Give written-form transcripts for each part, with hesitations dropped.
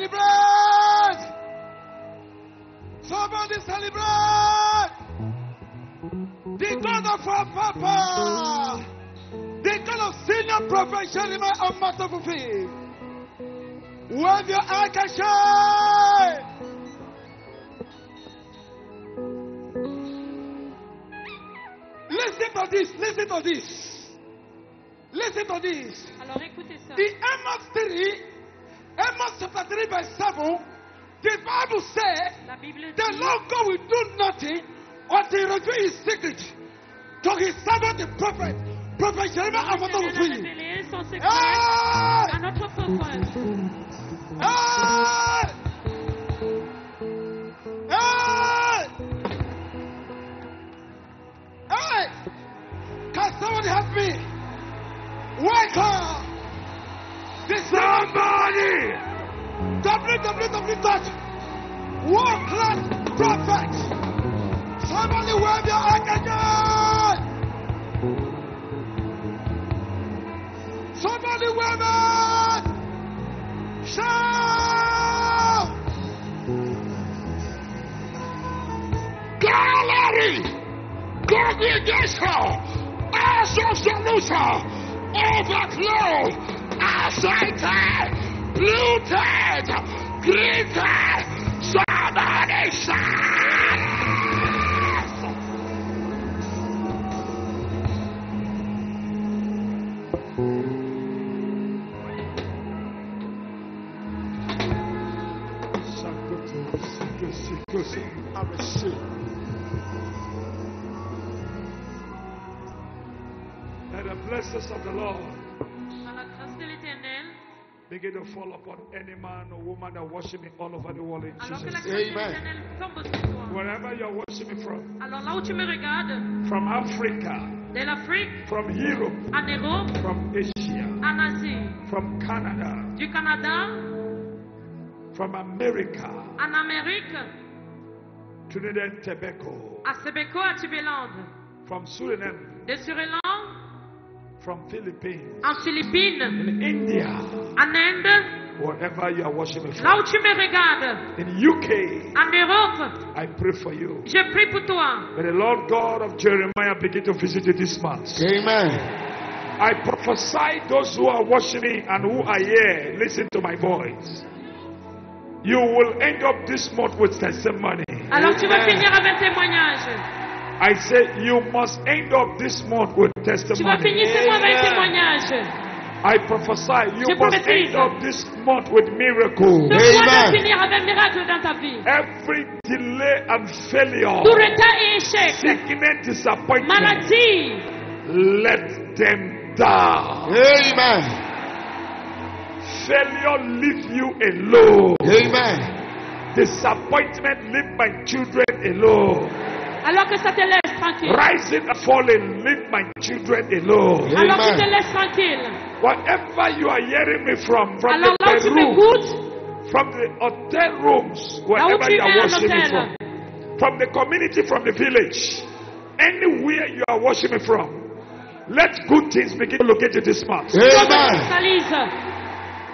celebrate. Somebody celebrate. The God of our Papa. The God of senior prophet Jeremiah of Matafufi. Wave your eye can shine. Listen to this. Listen to this. Listen to this. Alors écoutez ça. In Amos 3, Amos chapter 3 verse 7, the Bible says, La Bible the dit, Lord God will do nothing until he reveal his secret to his servant the prophet Jeremiah of L'Éternel a Matafufi. révélé son secret Hey! à notre prophète. Hey! Hey! Hey! Can somebody help me? Wake up! This somebody! www.worldclassprophet. Somebody wave your hand again! Somebody wave it! Shout! Gallery! Congregation! Association! Overflow! Ascended! Blue tent! Green tent! Somebody shout! I receive. Let the blessings of the Lord Dans la grâce de l'Éternel, begin to fall upon any man or woman that worship me all over the world in alors que la Jesus' grâce de name. Amen. l'Éternel tombe sur toi. Wherever you're worshiping from, Alors là où tu me regardes, from Africa, de l'Afrique, from Europe, en Europe, from Asia, en Asie, from Canada, du Canada, from America, en Amérique, Trinidad and Tobago, à Sebeco, à Tibeland, from Suriname, de Suriname, from Philippines, en Philippines, in India, en Inde, wherever you are worshiping là où from, tu me regardes, in UK, en Europe, I pray for you. je prie pour toi. May the Lord God of Jeremiah begin to visit you this month. Amen. I prophesy those who are watching me and who are here, listen to my voice. You will end up this month with testimony. Alors tu vas finir avec un témoignage. I say you must end up this month with Tu vas testimony. finir ce mois avec un témoignage. I prophesy you Je must prophétise. end up this month with miracles. Ce mois va Amen. finir avec un miracle dans ta vie. Every delay and failure, Tout retard et échec, sickness, disappointment, maladie, let them die. Amen. Failure leave you alone. Amen. Disappointment leave my children alone. alors que ça te laisse tranquille. Rising and falling leave my children alone. Alors Amen. qu'il te laisse tranquille. Wherever you are hearing me from Alors the là où tu bedroom, m'écoutes, from the hotel rooms, là où wherever tu you es are en worshiping hôtel, from the community, from the village, anywhere you are worshiping from, let good things begin to locate you this month. Amen. Salise.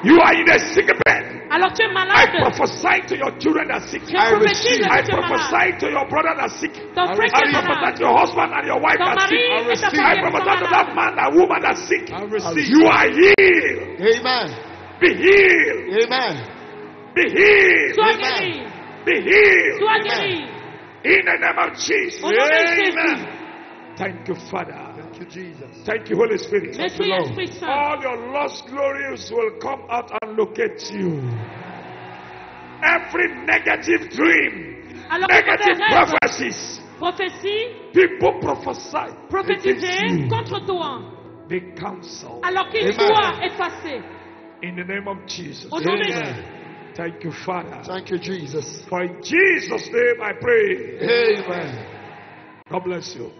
You are in a sick bed. Alors tu es I malade. prophesy to your children that are sick. Je prophétise I que tu es malade. prophesy to your brother that are sick. Ton frère I est prophesy malade. to your husband and your wife Ton that are mari sick. et ta receive. femme I sont prophesy to that malades. man and woman that's sick. receive. You are healed. Amen. Be healed. Amen. Be healed. Sois Amen. guéri. Be healed. Sois Amen. guéri. In the name of Jesus. Au nom de Jésus. Amen. Thank you, Father. Thank you, Jesus. Thank you, Holy Spirit. Merci Lord. Esprit Saint. All your lost glories will come out and locate you. Every negative dream, Alors que negative tes rêves, prophecies, prophéties, people prophesy against prophétisées you. contre toi. Be cancelled. Alors qu'il Amen. soit effacé. In the name of Jesus. Au nom de Amen. Jésus. Thank you, Father. Thank you, Jesus. For in Jesus' name I pray. Amen. God bless you.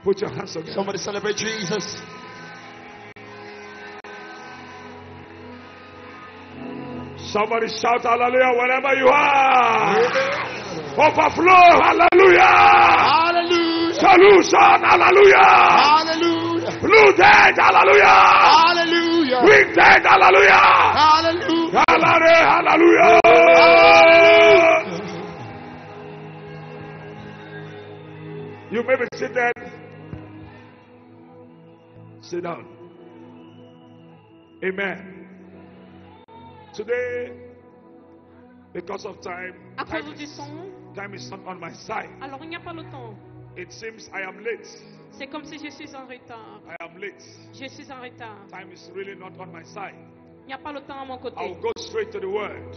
Put your hands together. Somebody celebrate Jesus. Somebody shout hallelujah wherever you are. Overflow, hallelujah. Hallelujah. Solution, hallelujah. Hallelujah. Blue dead, hallelujah. Hallelujah. Green dead, hallelujah. Hallelujah. Hallelujah, hallelujah. may be seated. Sit down. Amen. Today, because of time, À cause du temps, time is not on my side. alors il n'y a pas le temps. It seems I am late. C'est comme si je suis en retard. I am late. Je suis en retard. Time is really not on my side. Il n'y a pas le temps à mon côté. I'll go straight to the word.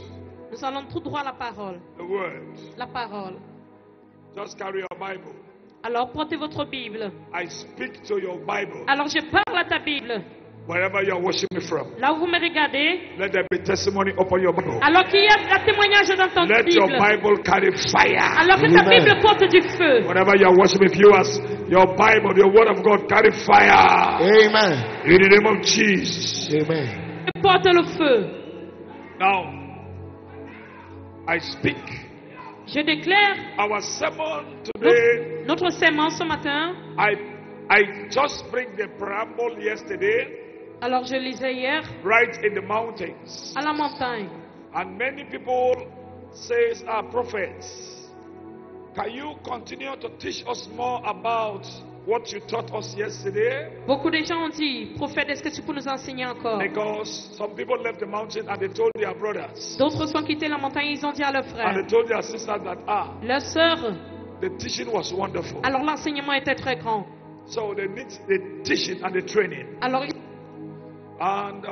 Nous allons tout droit à la parole. The word. La parole. Just carry your Bible. Alors portez votre Bible. I speak to your Bible. Alors je parle à ta Bible. Wherever you are watching me from. Là où vous me regardez, Let there be testimony upon your Bible. alors qu'il y a un témoignage dans ton Let your Bible. Bible carry fire. Alors que ta Bible porte du feu. Whenever you are watching me, viewers, your Bible, your word of God carry fire. Amen. In the name of Jesus. Amen. Porte le feu. Now, I speak. Je déclare Our sermon today, notre serment ce matin. I just bring the preamble yesterday, Alors je lisais hier right in the mountains. à la montagne. And many people says, prophets, can you continue to teach us more about what you taught us yesterday? Beaucoup de gens ont dit, prophète, est-ce que tu peux nous enseigner encore? Because some people left the mountain and they told their brothers D'autres sont quittés la montagne, ils ont dit à leurs and frères, they told their sisters that, leurs sœurs. the teaching was wonderful. Alors l'enseignement était très grand. So they need the teaching and the training. Alors And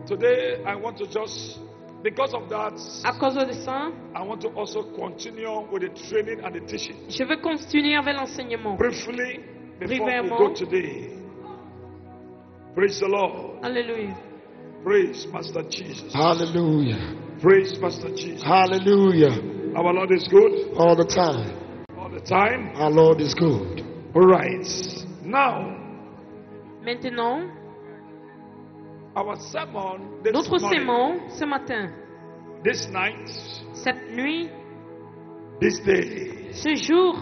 today I want to just, because of that, à cause de ça, I want to also continue with the training and the teaching. je veux continuer avec l'enseignement. Briefly, before we Brièvement. go today. Praise the Lord. Alléluia. Praise Master Jesus. Hallelujah. Praise Master Jesus. Hallelujah. Our Lord is good All the time. all the time. Our Lord is good. All right. Now, Maintenant, our sermon this notre morning, sermon ce matin, this night, cette nuit, this day, ce jour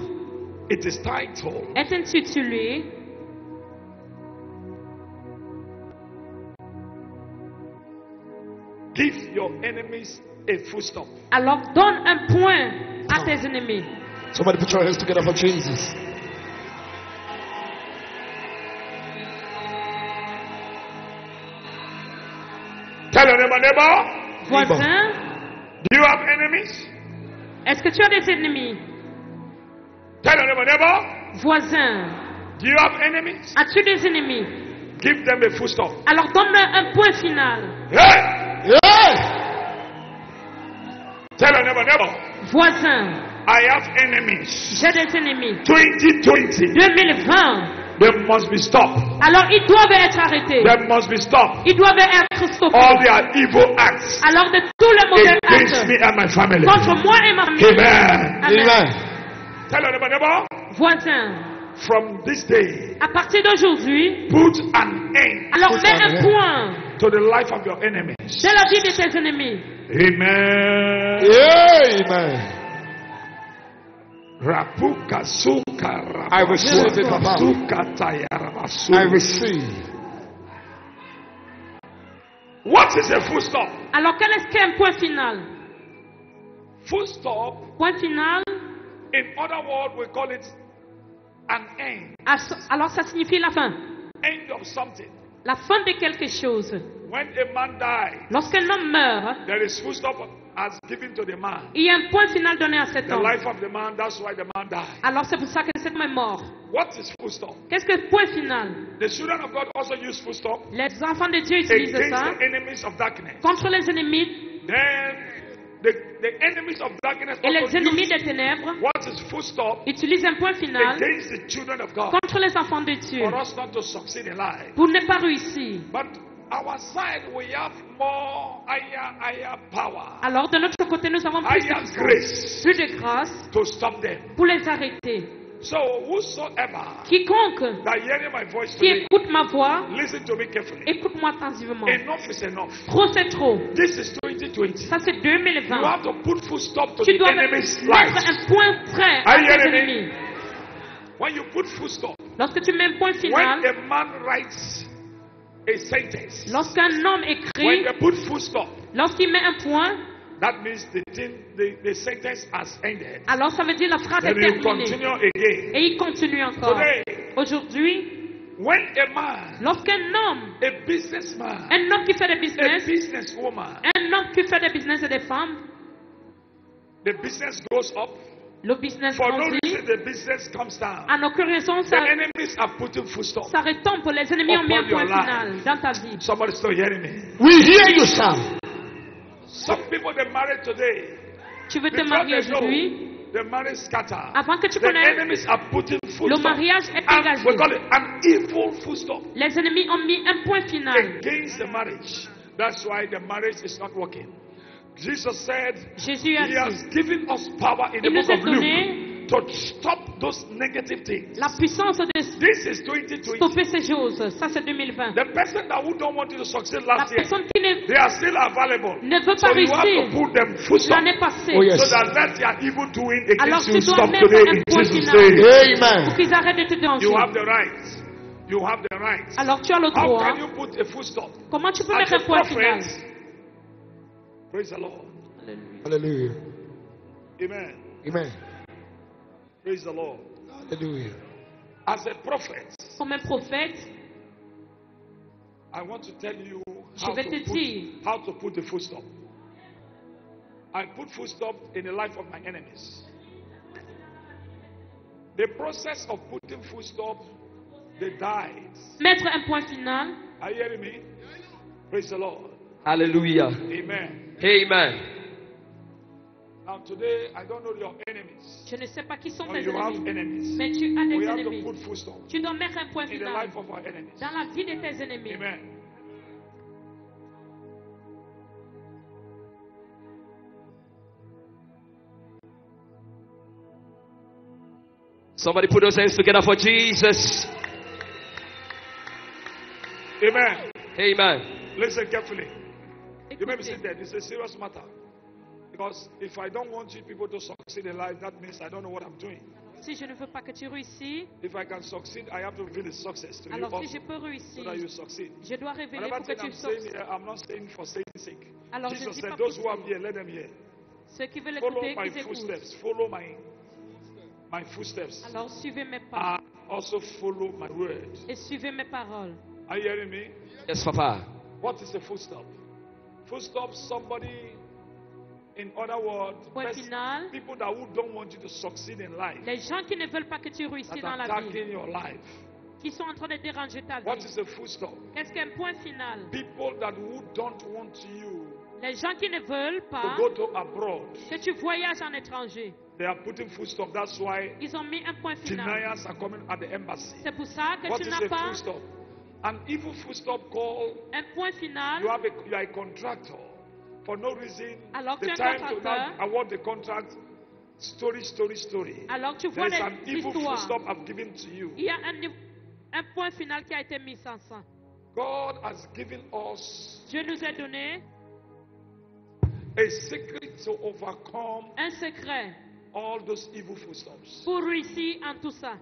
it is titled est intitulé Give Your Enemies a Full Stop. Alors donne un point à tes ennemis. Somebody put your hands together for Jesus. Tell your neighbor, Voisin, do you have enemies? est-ce que tu as des ennemis? Tell your neighbor, Voisin, do you have enemies? as-tu des ennemis? Give them a full stop. Alors donne-leur un point final. Hey! Yes. Tell your neighbor, Voisin, I have enemies. j'ai des ennemis. 2020, 2020, they must be stopped. alors ils doivent être arrêtés. They must be stopped. Ils doivent être stoppés. All their evil acts Alors de tous les mauvais against me actes and my family. contre moi et ma famille. Amen. Amen. Amen. Tell your neighbor, Voisin, from this day, à partir d'aujourd'hui, put an end alors Put mets an un end. point to the life of your enemies. dans la vie de tes ennemis. Amen. Amen. Rapuka suka I receive it, Papa. suka tayara I receive. What is a full stop? Alors qu'est-ce qu'un point final? Full stop, Point final, in other words, we call it an end. alors ça signifie la fin. End of something. La fin de quelque chose. When a man dies, Lorsqu'un homme meurt, there is full stop as given to the man. il y a un point final donné à cet The homme. life of the man, that's why the man died. Alors c'est pour ça que cet homme est mort. What is full stop? Qu'est-ce que point final? The children of God also use full stop Les enfants de Dieu utilisent against ça the enemies of darkness. contre les ennemis Then the enemies of darkness et les also ennemis use des ténèbres what is full stop utilisent un point final against the children of God contre les enfants de Dieu for us not to succeed in life. pour ne pas réussir. But our side we have more higher power, Alors de notre côté, nous avons plus de higher puissance, grace plus de grâce to stop them. pour les arrêter. So whosoever Quiconque that hearing my voice qui today, écoute ma voix, listen to me carefully. écoute-moi attentivement. Enough is enough. Trop c'est trop. This is 2020. Ça c'est You 2020. have to put full stop to Tu the dois enemy's mettre life. un point trait Are à you tes hearing me? ennemis. When you put full stop, Lorsque tu mets un point when final, a man writes a sentence, lorsqu'un homme when écrit, they put full stop, lorsqu'il met un point, that means the sentence has ended. alors ça veut dire la phrase est Then you terminée. continue again. Et il continue encore. Today, Aujourd'hui, when a man, lorsqu'un homme, a businessman, un homme qui fait des a business, businesswoman, un homme qui fait des business et des femmes, the business goes up. le business For no grandit. reason, the business comes down. En aucune raison, The ça, enemies are putting full stop. ça retombe. Les ennemis ont mis un Upon your point final dans ta vie. Somebody's still hearing me. We hear you, son. Some people they married today. Tu veux te Because marier they know aujourd'hui, the marriage scatter. avant que tu The connaisses, enemies are putting full le stop. mariage est And engagé. we call it an evil full stop Les ennemis ont mis un point final. against the marriage. That's why the marriage is not working. Jesus said, Jésus a He has dit, given us power in the il nous book a of Luke donné to stop those negative things. la puissance de This is 2020. stopper ces choses. Ça, c'est 2020. The person that who don't want you to succeed La last year, personne qui ne, they are still available. ne veut So pas you have to réussir put them full stop. l'année passée, Oh, yes. So that let their evil doing alors against tu you dois stop mettre today un in point Jesus' final name. pour Amen. qu'ils arrêtent de te déranger. You have the right. You have the right. Alors tu as le How droit. can you put a full stop? Comment tu peux As mettre a un point final? prophet, praise the Lord. Hallelujah. Amen. Amen. Praise the Lord. Hallelujah. As a prophet, Comme un prophète, I want to tell you je vais te dire how to put the full stop. I put full stop in the life of my enemies. The process of putting full stop, they died. mettre un point final. Are you hearing me? Praise the Lord. Hallelujah. Amen. Amen. Now today, I don't know your enemies. Je ne sais pas qui sont Or tes you have ennemis, enemies. mais tu as We des have to ennemis. put full stop Tu dois mettre un point in the final life of our enemies. dans la vie de tes ennemis. Amen. Somebody put those hands together for Jesus. Amen. Amen. Listen carefully. You may be Écoutez, sitting there. It's a serious matter. Because if I don't want you people to succeed in life, that means I don't know what I'm doing. si je ne veux pas que tu réussisses, If I can succeed, I have to reveal the success to you alors si also, je peux so réussir, that you succeed. je dois révéler Whatever pour que thing tu I'm saying sortes. here, I'm not saying for saying sake. Alors je ne Jesus dis said, pas those pour who are here, let them hear. ceux qui veulent Follow écouter, my qu'ils écoutent. footsteps. Follow my footsteps. Alors suivez mes pas And also follow my words. et suivez mes paroles. Are you hearing me? Yes, Papa. What is a footstep? Footstep, somebody, in other words, Point final. people that who don't want you to succeed in life, Les gens qui ne veulent pas que tu réussisses that dans are la vie, attacking your life. qui sont en train de déranger ta What vie. is a footstep? Qu'est-ce qu'un point final? People that who don't want you Les gens qui ne veulent to pas go to abroad, que tu voyages en étranger, they are putting footstep. That's why ils ont mis un point final. deniers are coming at the embassy. C'est pour ça que What tu is n'as a pas footstep? An evil footstep called un point final. you are a contractor. For no reason, Alors the tu es un time to contracteur. now award the contract, story. Alors tu vois There is les an evil histoires. footstep I've given to you. Il y a un point final qui a été mis en sang. God has given us Dieu nous a donné a secret to overcome un secret all those evil footsteps. pour réussir en tout ça.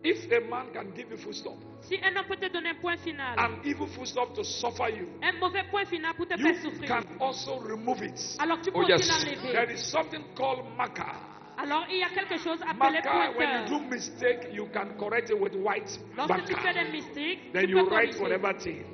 If a man can give you footstep, Si un homme peut te donner un point final, an evil footstep to suffer you, un mauvais point final pour te you faire souffrir, can also remove it. alors tu peux Oh, aussi yes. l'enlever. There is something called marker. Alors il y a quelque chose appelé Marker, when you do pointeur. mistake, you can correct it with white Lorsque tu fais marker. des mystiques, Then tu you peux write corriger. whatever thing.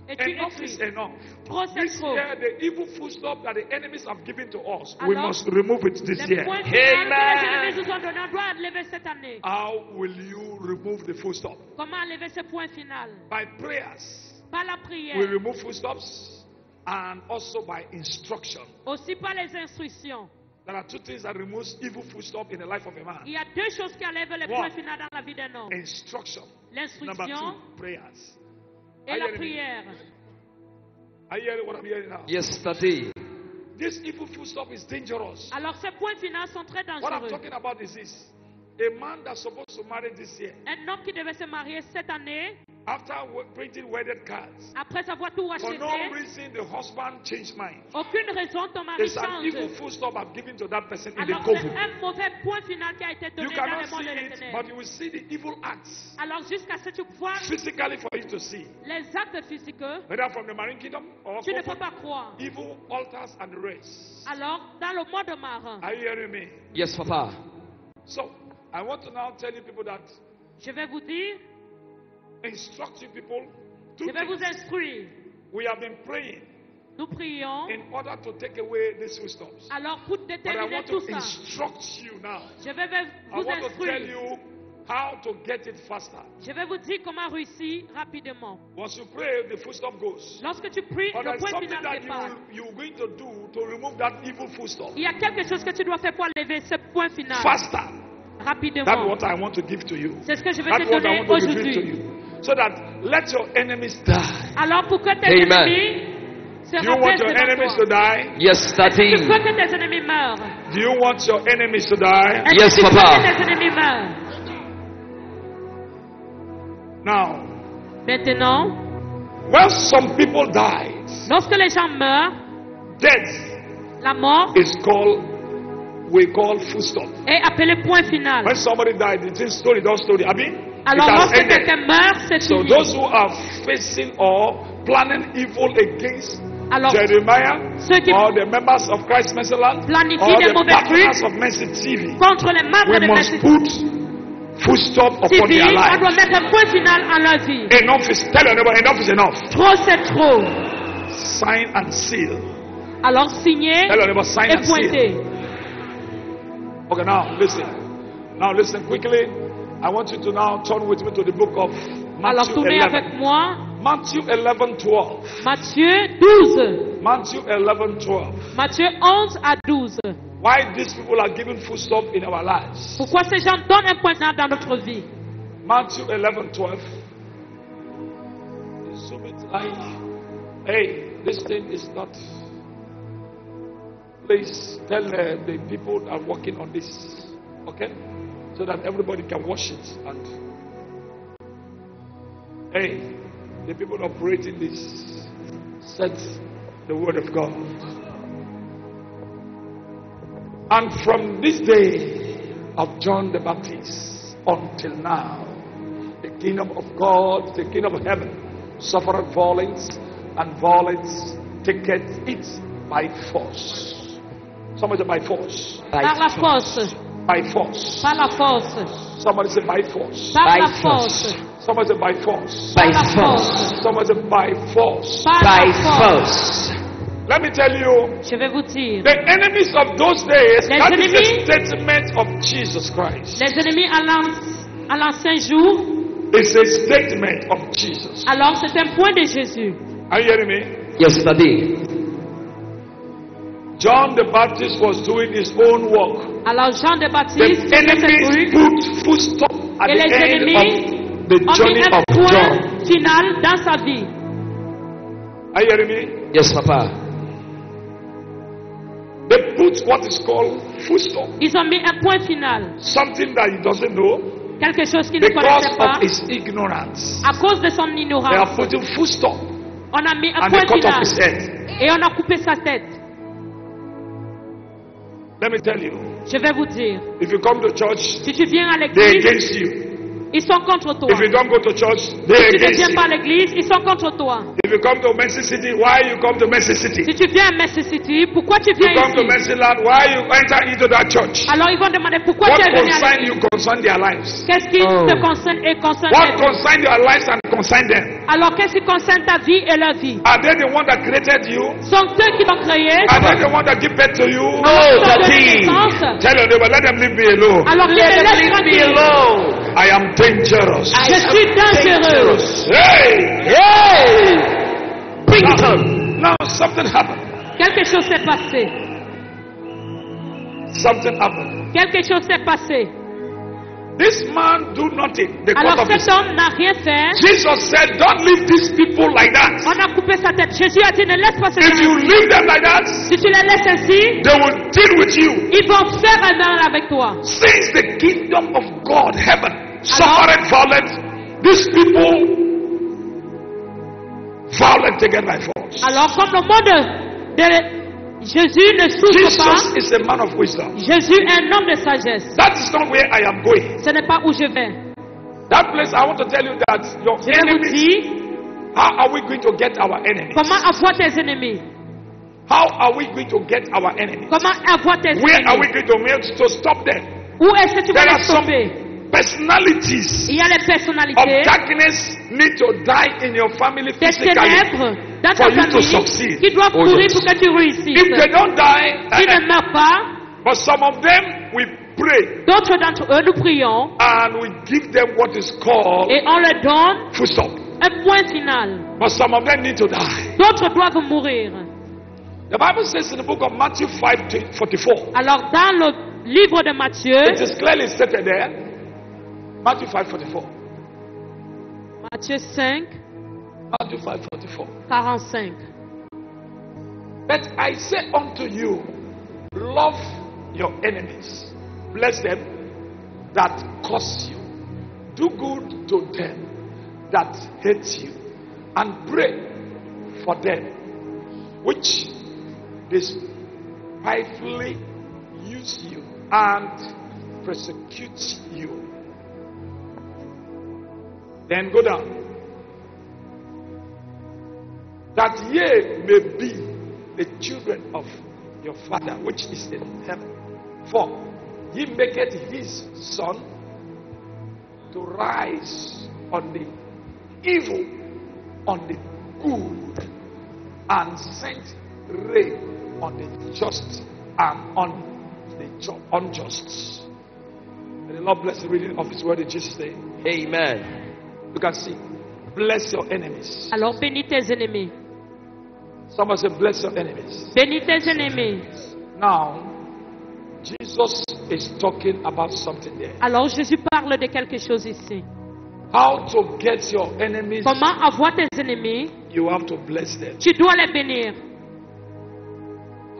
Et tu Enough is écris. enough. Trop c'est This trop. year, the evil footstep that the enemies have given to us, we Alors, must remove it this Les year. points finaux que les Amen. ennemis nous ont donnés, on doit enlever cette année. How will you remove the footstep? Comment enlever ce point final? By prayers. Par la We prière, remove footsteps and also by instruction. aussi par les instructions. There are two things that remove evil footstep in the life of a man. Il y a deux choses qui enlèvent les One. points finaux dans la vie d'un homme. Instruction. Number L'instruction two, prayers. et Are you la hearing me? prière. Are you hearing what I'm hearing now? Yes, Daddy. This evil footstep is dangerous. Alors ces points finaux sont très What I'm dangereux. talking about is this. A man that's supposed to marry this year, Un homme qui devait se marier cette année, After printing wedded cards, Après avoir tout for acheté, no reason the husband changed mind. aucune raison ton mari There's an evil change. full stop I've given to that person in the Alors c'est coven. un mauvais point final qui a été You donné dans cannot le monde see des it, ténèbres. but you will see the evil acts Alors jusqu'à ce que tu vois physically for you to see. les actes physiques, Whether from the marine kingdom or tu ne peux from pas croire. evil altars and race. Alors dans le monde marin, Are you hearing me? Yes, Papa. So, I want to now tell you people that je vais vous dire, instruct you people je vais vous to instruire. we have been praying Nous prions in order to take away these foodstuffs. alors pour But I déterminer want tout to ça. instruct you now. Je vais I vous want to tell instruire. you how to get it faster. Je vais vous dire comment réussir rapidement. Once you pray, the foodstuff goes. Lorsque tu pries, But le there's point something final that départ. you're going to do to remove that evil foodstuff. Il y a quelque chose que tu dois faire pour lever ce point final Faster. That's rapidement. what I want to give to you. C'est ce que je vais That's te what I donner want to reveal to aujourd'hui. you. So that let your enemies die. Alors pour que tes Amen. ennemis se Do you want your rappellent enemies to devant toi. die? Yes, Tu Daddy. veux que tes ennemis meurent. Do you want your enemies to die? Est-ce Yes, que tu veux Papa. que tes ennemis meurent. Now, Maintenant, when some people die, lorsque les gens meurent, death la mort is called, we call foodstuff. est appelée point final. When somebody died, it's in story, don't story. I mean, Alors it has lorsque ended. quelqu'un meurt, c'est So fini. those who are facing or planning evil against Alors Jeremiah ceux qui or the members of Christ Messaland planifient or des the mauvais partners fruits of Mercy TV, contre les membres we de must Mercy put foodstuff upon TV, their on doit lives. mettre un point final à leur vie. Enough is, tell your neighbor, enough is enough. Trop c'est trop. Sign and seal. Alors signer Tell your neighbor, sign et and seal. pointer. Okay, now listen. Now listen quickly. I want you to now turn with me to the book of Alors Matthew tournez 11. avec moi Matthew 11:12. Matthieu 12. Matthew 11:12. Matthieu 11 à 12. Why these people are giving foodstuff in our lives? Pourquoi ces gens donnent un point final dans notre vie? Matthew 11:12. Zoom it like, hey, this thing is not. Please tell the people that are working on this, okay, so that everybody can watch it. And hey, the people operating this, said the word of God. And from this day of John the Baptist until now, the kingdom of God, the kingdom of heaven, suffereth violence, and violence taketh it by force. Somebody say by force. Par la force. By force. Par la force. Somebody say by force. Par By la force. force. Somebody say by force. Par By la force. force. Somebody say by force. Par By la force. force. Let me tell you, Je vais vous dire. the enemies of those days, Les that is ennemis- a statement of Jesus Christ. Les ennemis à l'ancien jour, It's a statement of Jesus. alors c'est un point de Jésus. Are you hearing me? Yes, Daddy. John the Baptist was doing his own work. Alors Jean de The Baptiste faisait ses enemies trucs put full stop at et the les end ennemis of the ont mis journey un of point John. final dans sa vie. Are you hearing me? Yes, Papa. They put what is called full stop. Ils ont mis un point final. Something that he doesn't know Quelque chose qu'il ne because connaissait pas. of his ignorance. À cause de son They are ignorance, putting full stop on a mis un and they point cut off final his head. et on a coupé sa tête. Let me tell you, Je vais vous dire, if you come to church, si tu viens à they're l'église, against you. ils sont contre toi. If you don't go to church, Si they're tu ne against viens you. pas à l'église, ils sont contre toi. If you come to Mercy City, why you come to Mercy City? Si tu viens à Mercy City, pourquoi tu You viens come to ici? Mercy Land, why you enter into that church? Alors ils vont demander pourquoi What tu es venu à concern l'église. you concern their lives. Qu'est-ce qui Oh. te concerne et concerne What ta vie? concern your lives and concern them? Alors qu'est-ce qui concerne ta vie et leur vie? Are they the one that created you? Sont eux qui l'ont créé? Are they the one that give birth to you? No, Sont donné Daddy. naissance? Tell your neighbor, let them leave me alone. Alors qu'ils te laissent tranquille. I am dangerous. Je suis dangereux. Hey! Hey! Bring it on. Now something happened. Quelque chose s'est passé. Something happened. Quelque chose s'est passé. This man do nothing because Alors of his. cet homme n'a rien fait. Jesus said, don't leave these people like that. On a coupé sa tête. Jésus a dit ne laisse pas ces If you gens. leave them like that, Si tu les laisses ainsi, they will deal with you. ils vont faire un mal avec toi. Since the kingdom of God, heaven, suffered violence, these people violent again by force. Alors, comme le mot de Jésus ne souffre Jesus pas, is a man of wisdom. Jésus est un homme de sagesse. That is not where I am going. Ce n'est pas où je vais. That place, I want to tell you that your Je vais vous enemies, dire how are we going to get our enemies? comment avoir tes ennemis. How are we going to get our enemies? Comment avoir tes Where are we ennemis. going to make to stop them? Où est-ce que tu vas There les are some stopper? personalities Il y a les of personnalités darkness need to die in your family des physically ténèbres dans for ta you to famille succeed. qui doivent Oh, mourir yes. pour que tu réussisses. If they don't die, S'ils ne meurent pas, but some of them we pray d'autres d'entre eux, nous prions and we give them what is called et on leur donne full stop. un point final. But some of them need to die. D'autres doivent mourir. The Bible says in the book of Matthew 5:44. Alors, dans le livre de Matthieu, It is clearly stated there. Matthew 5:44. Matthieu 5, Matthew 5:44. 45. But I say unto you, love your enemies, bless them that curse you, do good to them that hate you, and pray for them which despitefully use you and persecute you. Then go down. That ye may be the children of your Father which is in heaven. For he maketh his sun to rise on the evil, on the good, and send rain on the just and on the unjust. May the Lord bless the reading of his word in Jesus' name. Amen. You can see. Bless your enemies. Alors, bénis tes ennemis. Someone say, bless your enemies. Bénis tes ennemis. Now, Jesus is talking about something there. Alors, Jésus parle de quelque chose ici. How to get your enemies, Comment avoir tes ennemis? you have to bless them. Tu dois les bénir.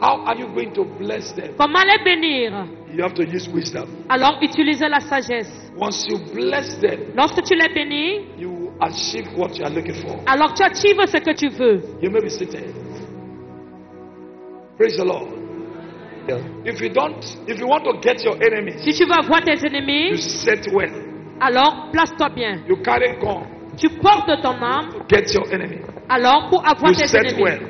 How are you going to bless them? Comment les bénir? You have to use wisdom. Alors, utilise la sagesse. Once you bless them, Lorsque tu les bénis, you achieve what you are looking for. alors tu achèves ce que tu veux. You may be seated. Praise the Lord. If you want to get your enemies, Si tu veux avoir tes you ennemis, set well. alors place-toi bien. You carry gun Tu portes ton âme, to get your enemy. alors pour avoir You tes set ennemis. well.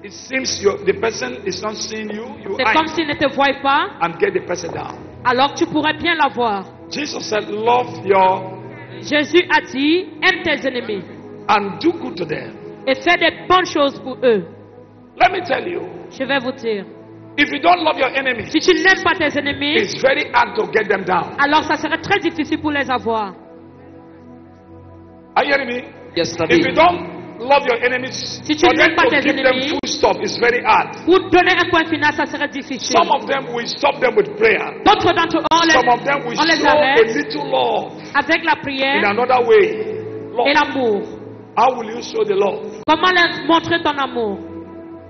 It seems the person is not seeing you. You C'est comme hide s'il ne te voit pas, and get the person down. alors tu pourrais bien l'avoir. Jesus said, love your Jésus a dit, aime tes ennemis and do good to them. et fais des bonnes choses pour eux. Let me tell you, Je vais vous dire, if you don't love your enemies, si tu n'aimes pas tes ennemis, it's very hard to get them down. alors ça serait très difficile pour les avoir. Are you hearing me? Yes, If you Daddy. don't love your enemies, Si tu for them n'aimes pas to tes give them ennemis, full stop is very hard. Pour donner un point final, ça serait difficile. Some of them will stop them with prayer. D'autres d'entre eux, Some of them will on les show a arrête little love avec la in prière another way. et Lord, l'amour. how will you show the love? Comment leur montrer ton amour?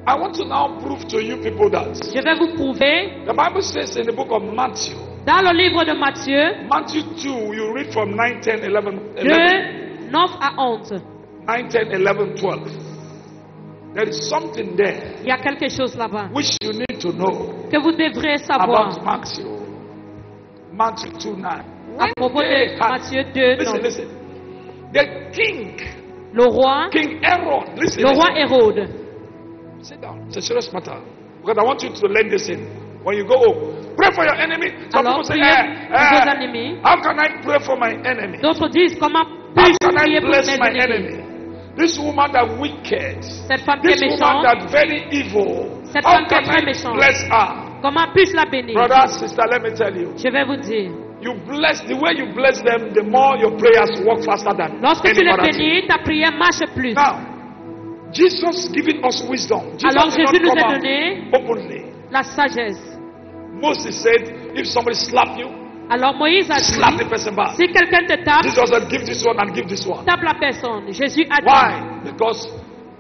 I want to now prove to you people that Je vais vous prouver the Bible says in the book of Matthew, dans le livre de Matthieu Matthew 2, you read from 9, 10, 11, 11, de 9 à 11. 9, 10, 11, 12. There is something there Il y a quelque chose là-bas which you need to know que vous devrez savoir about Matthew. Matthew 2, 9. à propos de Matthieu 2. Listen, 9. listen. The king, Le roi, King Herod, listen, le roi listen. Hérode. Sit down. It's a serious matter. Because I want you to learn this in. When you go home, pray for your enemy. Some Alors, people say, priez pour vos ennemis. how can I pray for my enemy? D'autres disent, comment How puis-je can I prier pour bless mes my ennemis? enemy? This woman that wicked, Cette femme qui est this woman méchante, that very evil, Cette how femme qui est can très I méchante. bless her? comment puis-je la bénir? Brother, sister, let me tell you. Je vais vous dire. You bless, the way you bless them, the more your prayers work faster than Lorsque tu any les other thing. bénis, ta prière marche plus. Now, Jesus giving us wisdom. Jesus Alors did not Jésus nous come a out donné openly. la sagesse. Moses said, if somebody slap you, Alors Moïse a dit, slap the person back. si quelqu'un te tape, Jesus said, give this one and give this one. tape la personne. Jésus a dit, Why? Because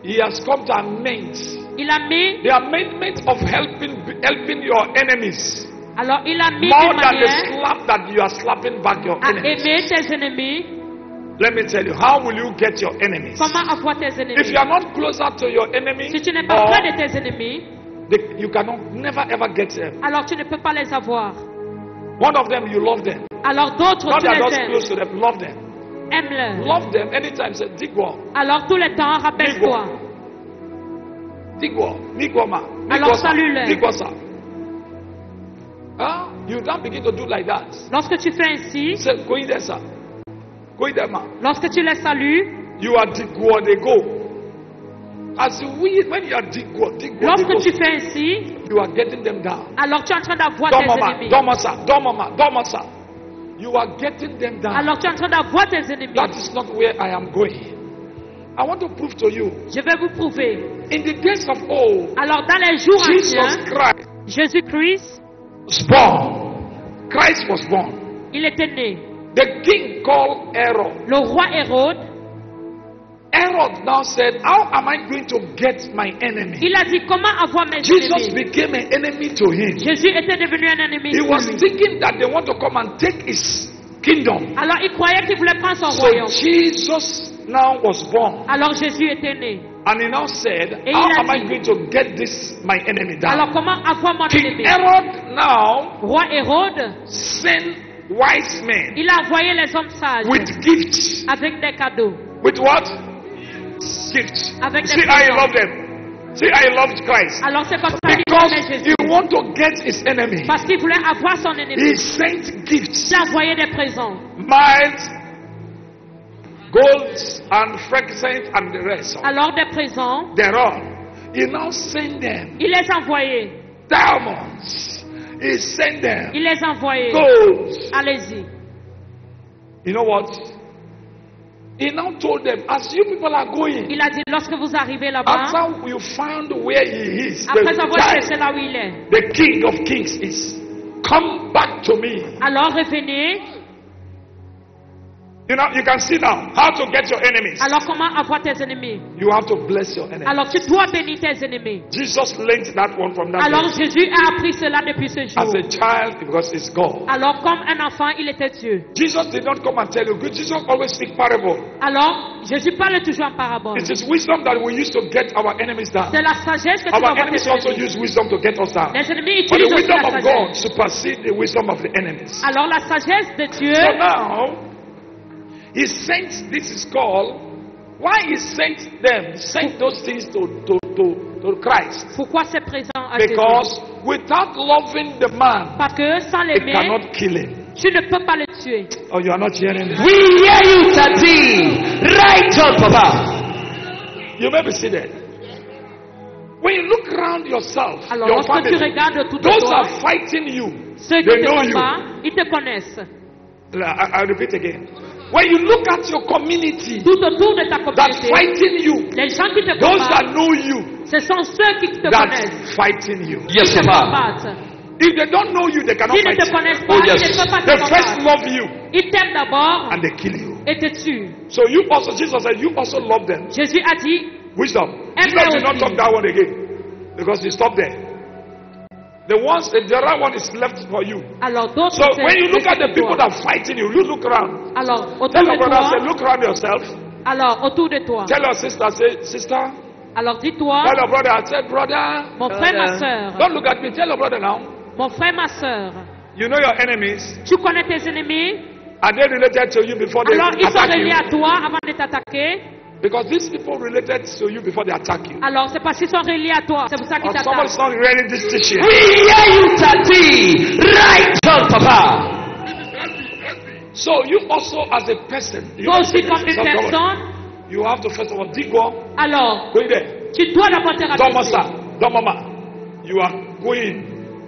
he has come to amend il a mis, the amendment of helping your enemies alors il a mis more une than the manière slap that you are slapping back your à enemies. aimer tes ennemis. Let me tell you, how will you get your enemies? Comment avoir tes If ennemis? you are not closer to your enemy, Si tu n'es pas près de tes ennemis, you cannot never ever get them. alors tu ne peux pas les avoir. One of them, you love them. Alors d'autres, Not tu that les just aimes. close to them, love them. Aime-les. Love them anytime. Say, Digwa, Alors tout le temps, rappelle-toi. Digwa, Nigwama, Alors salue-les. Nigwasa. Huh? You don't begin to do like that. Lorsque tu fais ainsi, Say, Koidesa, Koidema. lorsque tu les salues, You are Digwa, they go. As we, when you are Digwa, Digwa, they lorsque go. tu fais ainsi, You are getting them down. alors tu es en train d'avoir tes Domama, ennemis. Domasa, Domama, Domasa. You are getting them down. Alors tu es en train d'avoir tes ennemis. That is not where I am going. I want to prove to you. Je vais vous prouver. In the days of old, Alors dans les jours Jesus anciens, Christ Jésus-Christ, was born. Christ was born. il était né. The king called Herod. Le roi Hérode, Herod now said, how am I going to get my enemy? il a dit comment avoir mes Jesus ennemis. became an enemy to him. Jésus était devenu un ennemi. He pour was lui. thinking that they want to come and take his kingdom. Alors il croyait qu'il voulait prendre son So royaume. Jesus now was born. Alors Jésus était né. And he now said, Et how il a am I dit, going to get this my enemy Alors down? comment avoir mon King ennemi? Herod now Roi Hérode, sent wise men il a envoyé les hommes sages with gifts. avec des cadeaux. With what? Gifts. Avec des See, I présents. love them. See, I loved Christ. Alors c'est comme ça qu'il Because aimait Jésus. he want to get his enemy. Parce qu'il voulait avoir son He ennemi. sent gifts. Il a envoyé des présents. Miles, golds, and frankincense, and the rest. Alors des présents, They're all. He now sent them il les a envoyés. diamonds. He sent them Il les a envoyés. golds. Allez-y. You know what? He now told them, as you people are going, Il a dit, lorsque vous arrivez là-bas, after you found where he is, après avoir the, cherché là où il est, the King of Kings is, come back to me. alors revenez. You know, you can see now how to get your enemies. Alors comment avoir tes ennemis? You have to bless your enemies. Alors tu dois bénir tes ennemis. Jesus learned that one from that Alors day. Jésus a appris cela depuis ce As jour. a child, because it's God. Alors comme un enfant, il était Dieu. Jesus did not come and tell you. Jesus always speak parable. Alors Jésus parle toujours en parabole. It is wisdom that we use to get our enemies down. C'est la sagesse que tu dois Our avoir enemies tes also ennemis. use wisdom to get us down. Les ennemis But the utilisent aussi wisdom la of God sagesse. supersedes the wisdom of the enemies. Alors la sagesse de Dieu, So now, he sent, this is called, why he sent them, sent those things to Christ. pourquoi c'est présent à Jésus? Because without loving the man, Parce que sans it l'aimer, cannot kill him. tu ne peux pas le tuer. Oh, you are not hearing me. We hear you, Tati. Right on, Papa. You may be seated. When you look around yourself, Alors your lorsque tu family, regardes tout those autour, are fighting you. ceux qui They te know you. combattent, ils te connaissent. I repeat again. When you look at your community Tout autour de ta that's communauté, fighting you, les gens qui te those that combattent, know you, ce sont ceux qui te that's connaissent, fighting you. Yes, qui te Papa. combattent. If they don't know you, they cannot S'ils ne fight te you. connaissent pas, Oh, ils yes. ne peuvent pas te They first combattre. love you Ils t'aiment d'abord and they kill you. et te tuent. So you also, Jesus said, you also love them. Jésus a dit, Wisdom. And Jesus they did not will talk be. that one again because he stopped there. The other one is left for you. alors d'autres, So c'est- when you look at the c'est people toi. that are fighting you, you look around. Alors autour Tell your de brother, say, toi, look around yourself. alors autour de toi. Tell your sister, say, sister. Alors dis-toi, Tell your brother, say, brother. mon frère, ma soeur, Don't look at me. Tell your brother now. mon frère, ma soeur, You know your enemies. tu connais tes ennemis, Are they related to you before they alors ils sont attack reliés you? à toi avant de t'attaquer. Because these people related to you before they attack you. Alors c'est parce qu'ils sont reliés à toi, c'est pour ça qu'ils Or somebody's t'attaquent. not reading this teaching. We hear you, Tati. Right on, Papa. So you also, as a person, you, Toi aussi comme une Some trouble. personne, You have to first of all Digwa, alors go in there. tu dois d'abord te Domasa, rabaisser. Domama. You are going.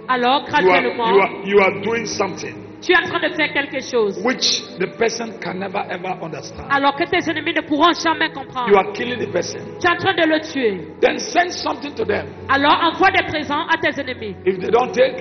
Alors graduellement, You are doing something tu es en train de faire quelque chose. which the person can never ever understand. Alors que tes ennemis ne pourront jamais You comprendre. are killing the person. Tu es en train de le tuer. Then send something to them. Alors envoie des présents à tes ennemis. If they don't take,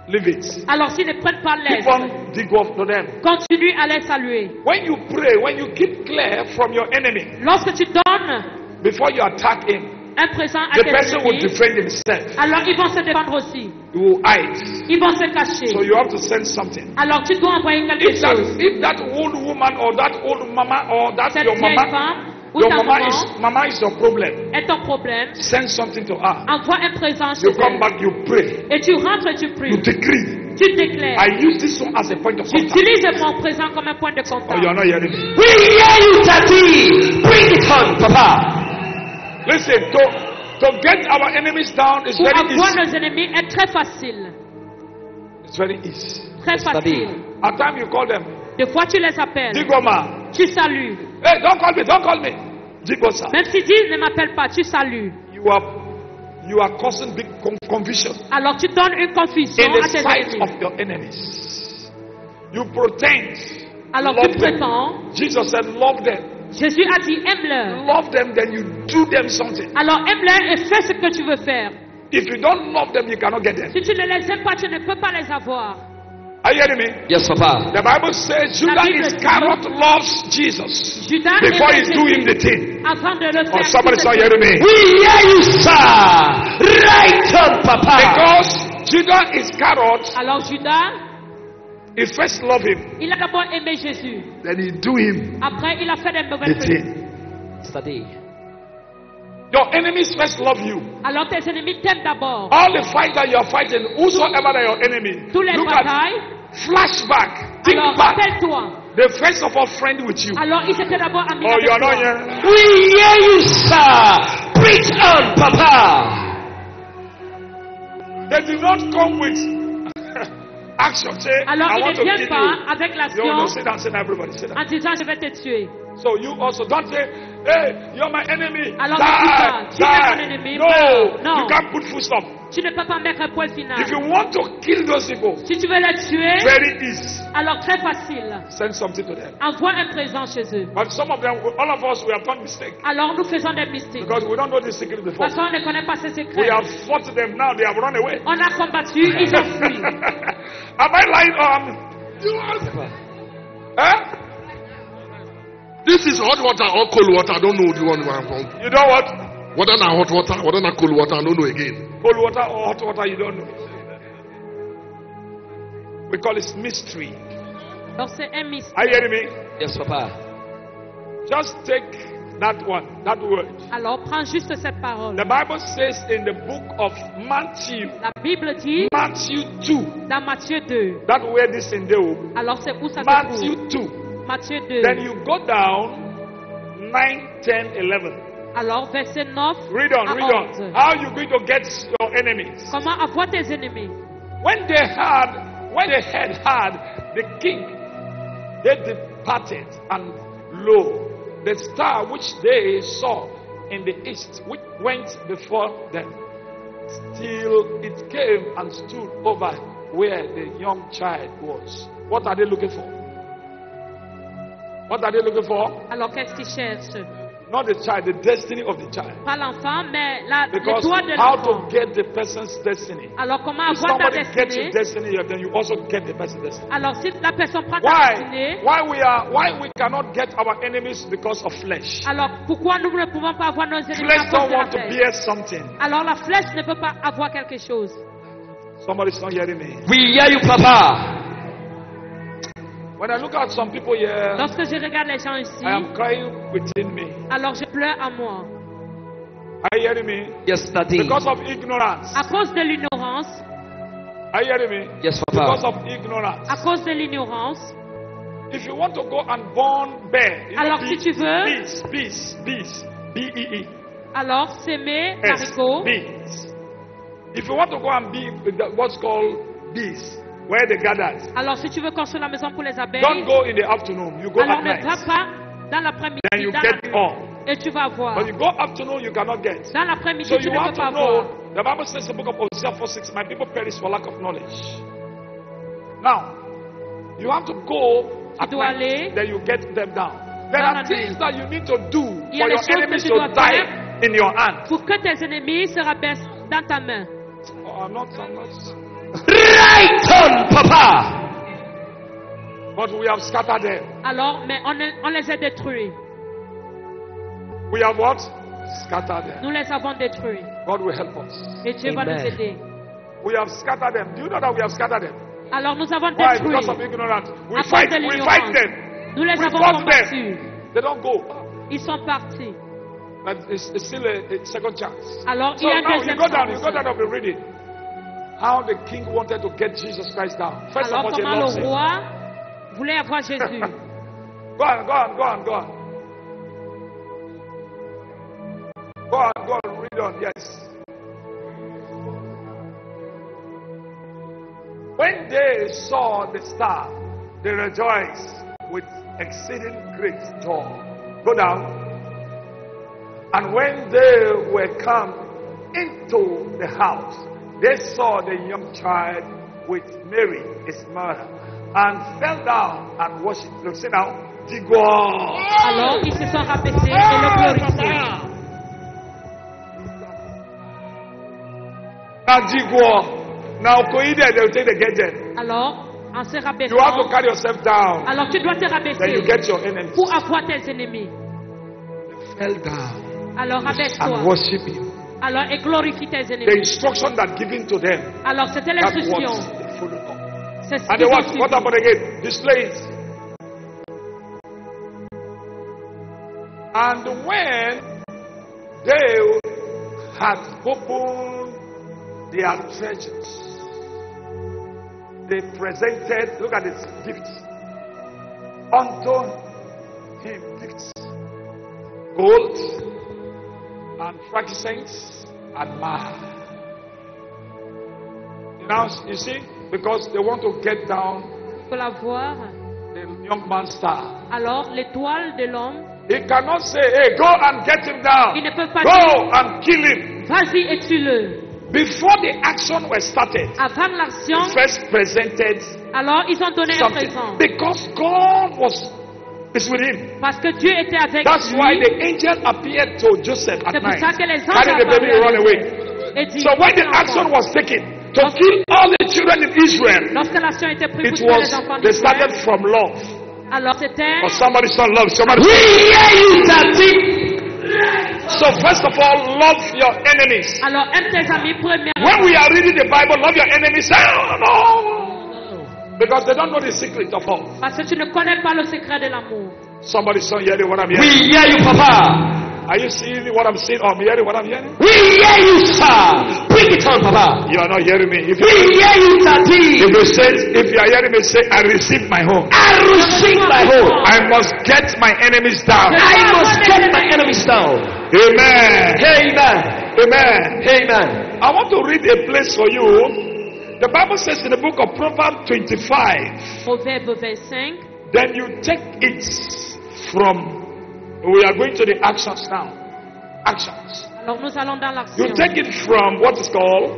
leave it. Alors s'ils ne prennent pas Keep l'aise, on Digwa to them. continue à les saluer. When you pray, when you keep clear from your enemy Lorsque tu donnes, before you attack him, un présent à the tes person will ennemis, defend himself. alors ils vont se défendre aussi. He will hide. Ils vont se cacher. So you have to send something. Alors tu dois envoyer quelque chose. If that old woman or that old mama or that Cette your vieille mama, femme ou your ta mama is your problem. est ton problème. Send something to her. Envoie un présent chez You come elle. back, you pray, Et tu rentres et tu you pries. decree. Tu déclares. I use this one as a point of contact. J'utilise mon présent comme un point de Oh, contact. you are not hearing me. We hear you, Daddy. Bring it on, Papa. Listen, to get our enemies down is Pour very avoir easy. nos ennemis est très facile. It's very easy. Très facile. At times you call them, Des fois tu les appelles. Digoma. Tu salues. Hey, don't call me, don't call me. Digosa. Même si dit ne m'appelle pas, tu salues. You are causing big confusion Alors tu donnes une confusion in à the tes sight ennemis. of your enemies. You pretend. Alors Love tu them. prétends. Jesus said, love them. Jésus a dit aime-le. Love them, then you do them something. Alors aime-le et fais ce que tu veux faire. If you don't love them, you cannot get them. Si tu ne les aimes pas, tu ne peux pas les avoir. Are you hearing me? Yes, Papa. The Bible says Judas Iscariot loves Jesus Judas before aimait he's doing the Jésus thing. avant de le Or faire. somebody's not hearing me. We hear you, sir. Right on, Papa. Because Judas Iscariot, Alors Judas, he first loved him, il a d'abord aimé Jésus. then he do him Après, il a fait des the mauvaises choses. thing. Study. Your enemies first love you. Alors tes ennemis t'aiment d'abord. All the fight that you are fighting, whosoever that your enemy, Tous les look at batailles. flashback, think Alors back. rappelle-toi. The first of all friend with you. Alors il s'était d'abord ami Oh, avec you are not toi. here. We hear you, sir. Preach on, Papa. They did not come with action. Say, Alors I il want ne to vient kill pas you. avec No, l'action sit down, sit down, everybody, sit down. en disant je vais te tuer. So you also don't say, hey, you're my enemy. Alors, Die, ne dis pas, tu es mon die. ennemi, No, meurs. Non. you can't put full stop. Tu ne peux pas mettre un point final. If you want to kill those people, Si tu veux les tuer, very easy. alors très facile. Send something to them. Envoie un présent chez eux. But some of them, all of us, we have done mistake Alors nous faisons des mystiques. because we don't know this secret before. Parce qu'on ne connaît pas ces We secrets. have fought them now; they have run away. On a combattu, ils ont fui. Am I lying or am you are? Eh? This is hot water or cold water. I don't know the one where I'm from. You know what? Whether not hot water, whether not cold water, I don't know again. Cold water or hot water, you don't know. We call it mystery. Alors c'est un mystère. Are you hearing me? Yes, Papa. Just take that one, that word. Alors prends juste cette parole. The Bible says in the book of Matthew, La Bible dit Matthew 2, dans Matthieu 2. that word is in there. Alors c'est où ça se Matthew trouve? 2. Matthieu 2. Then you go down 9, 10, 11. Alors verset 9 Read à on, read on. 11. How you going to get your enemies? Comment avoir tes ennemis? When they had had the king, they departed, and lo, the star which they saw in the east, which went before them, till it came and stood over where the young child was. What are they looking for? What are they looking for? Alors qu'est-ce qu'ils cherchent? Not the child, the destiny of the child. Pas l'enfant, mais le Because droit de how l'enfant. to get the person's destiny. Alors comment If avoir ta somebody gets your destinée? destiny, then you also get the person's destiny. Alors si la personne prend ta Why? destinée, Why we cannot get our enemies because of flesh? alors pourquoi nous ne pouvons pas avoir nos ennemis Flesh à cause don't de la want to flèche? bear something. Alors la flèche ne peut pas avoir quelque chose. Somebody's not hearing me. We hear you, Papa. When I look at some people here, Lorsque je regarde les gens ici, I am crying within me. alors je pleure à moi. Are you hearing me? Yes, Daddy. Because of ignorance. À cause de l'ignorance, Are you hearing me? Yes, Because Papa. of ignorance. à cause de l'ignorance, If you want to go and born bear, you Alors, know, si tu veux- bees, B-E-E. alors s'aimer S, l'haricot. bees. If you want to go and be what's called bees, where they gathered, Alors si tu veux construire la maison pour les don't abeilles, go in the afternoon. You go alors at ne va night. pas dans Then l'après-midi, you dans get la- all. et tu vas voir. But you go afternoon, you cannot get. Dans l'après-midi, So tu you ne have peux to pas know. voir. The Bible says in the book of Hosea 4:6, my people perish for lack of knowledge. Now, you have to go at dois night, aller then you get them down. There dans are la things nuit. that you need to do Il y a for des your choses que enemies tu to dois die faire in your hand. pour que tes ennemis se rabaissent dans ta main. Oh, I'm not. Right on, Papa. But we have scattered them. Alors, mais on les a détruits. We have what? scattered them. Nous les avons détruits. God will help us. Et Dieu va nous Amen. aider. We have scattered them. Do you know that we have scattered them? Alors nous avons Why? détruit. Because of ignorance. We À fight. cause de We l'ignorance. fight them. Nous les We avons fought combattus. them. They don't go. Ils sont partis. But it's still a second chance. Alors So il y a now un you deuxième go down. You chance. go down of the reading. How the king wanted to get Jesus Christ down. First of Alors all, he comment loves le him. roi voulait avoir Jésus. Go on, go on, go on, go on. Go on, go on, read on, yes. When they saw the star, they rejoiced with exceeding great joy. Go down. And when they were come into the house, they saw the young child with Mary, his mother, and fell down and worshipped. Look, see now. Digor. Alors ils se sont rabaissés et le glorifièrent. Now, Digor. Now, Koide, they will take the gadget. Alors en se You have to rabaissant, carry yourself down. alors tu dois te Then you rabaisser get your enemies. pour avoir tes ennemis. Fell down Alors and rabaisse-toi. worship him. Alors et glorifie tes The ennemis. instruction that given to them. Alors c'était That's l'instruction. what they follow up. C'est ce And qu'ils they ont what? suivi. What happened again? Display it. And when they had opened their treasures, they presented, look at this, gifts unto him, gifts, gold and frankincense and myrrh. Now you see, because they want to get down Pour la voir. the young man's star. Alors l'étoile de l'homme, He cannot say, hey, go and get him down. ils ne peuvent pas Go dire and kill him. vas-y et tue-le. Before the action was started, Avant l'action, he first presented alors ils ont donné un something. présent. Because God is with him. Parce que Dieu était avec That's why lui. the angel appeared to Joseph at C'est pour night. ça que les anges Carried the baby and run away. et dit, So when the action was taken to kill all the children in Israel, lorsque l'action était prise it pour tuer was, les enfants they started d'Israël, from love. alors c'était, Or somebody saw love. Somebody We hear you, Daddy. So first of all, love your enemies. alors aime tes amis premièrement. When we are reading the Bible, love your enemies. Oh, no. Because they don't know the secret of all. Parce que tu ne connais pas le secret de l'amour. Somebody saw hearing what I'm We hearing. hear you, Papa. Are you seeing what I'm seeing? Or I'm hearing what I'm hearing? We hear you, sir. Bring it on, Papa. You are not hearing me. If We hear you, Daddy. if you are hearing me, say, I receive my home. I receive my home. I must get my enemies down. I must get my enemies down. Amen. Amen. Amen. Amen. I want to read a place for you. The Bible says in the book of Proverbs 25, Proverbe 25. then you take it from, we are going to the actions now. Actions. Alors nous allons dans l'action. You take it from what is called,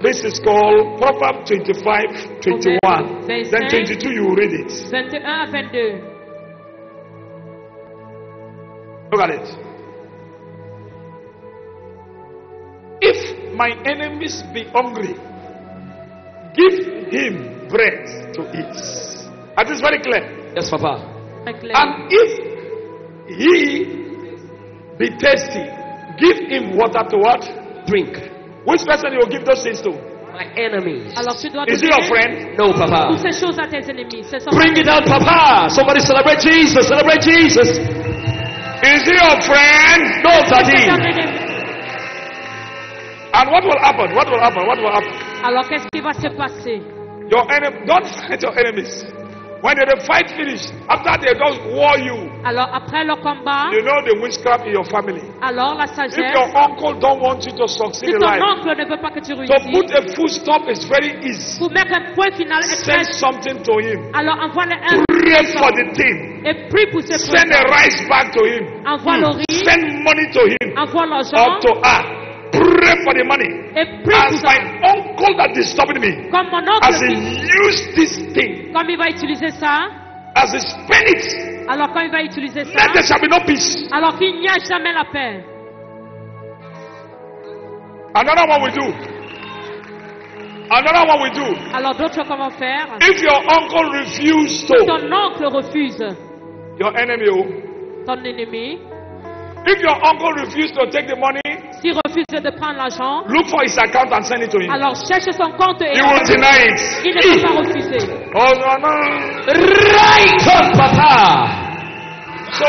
this is called Proverbs 25, 21. Then 22 you will read it. 21 à 22. Look at it. If my enemies be hungry, give him bread to eat. That is very clear. Yes, Papa. Très clair. And if he be thirsty, give him water to what? Drink. Which person you will give those things to? My enemies. Alors tu dois Is he donner your friend? No, toutes Papa. ces choses à tes ennemis. Ce sont Bring it out, Papa. Somebody celebrate Jesus. Celebrate Jesus. Is he your friend? No, C'est ton Daddy. ennemi. And what will happen? What will happen? What will happen? Alors qu'est-ce qui va se passer? Your enemy, don't fight your enemies. When the fight finish, after they don't war you, Alors après le combat, you know the witchcraft in your family. alors la If sagesse, your uncle don't want you to succeed si in ton life, oncle ne veut pas que tu to put réussisses, a full stop is very easy. pour mettre un point final est Send très, something to him. alors envoie-le un Pray for the team. et prie pour ce Send a point. rice bag to him. Envoie le riz, Send money to him envoie or l'argent to her. Pray for the money. et prie As pour my ça. uncle that disturbed me, Comme mon as oncle, he used this thing, comme il va utiliser ça, as he spent it, alors quand il va utiliser ça, then there shall be no peace. alors qu'il n'y a jamais la paix. Another one we do. Another one we do. Alors d'autres comment faire? If your uncle refused to, Ton oncle refuse your enemy, oh, ton ennemi, If your uncle refuses to take the money, s'il refuse de prendre l'argent, look for his account and send it to him. alors cherche son compte et He will deny it. il ne peut pas refuser. Oh no, no. Right on, Papa. So,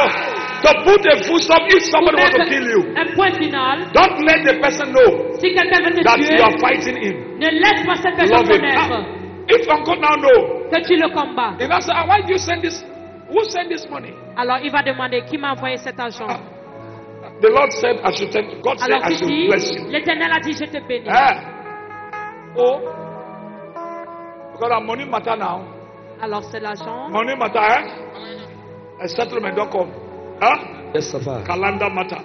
to put a full stop, if somebody wants to kill you, Un point final. don't let the person know Si quelqu'un veut te that you are tuer, fighting him. ne laisse pas cette personne Love him. connaître Now, if uncle now know, que tu le combats. if I say, why did you send this? Who sent this money? Alors il va demander qui m'a envoyé cet argent. The Lord said, I should tell God said, Alors I tu should dis, bless you. l'Éternel a dit je te bénis. Oh, because our money matter now. Alors c'est l'argent. Money matter, A settlement don't come. Huh? Yes, Papa. Calendar matter.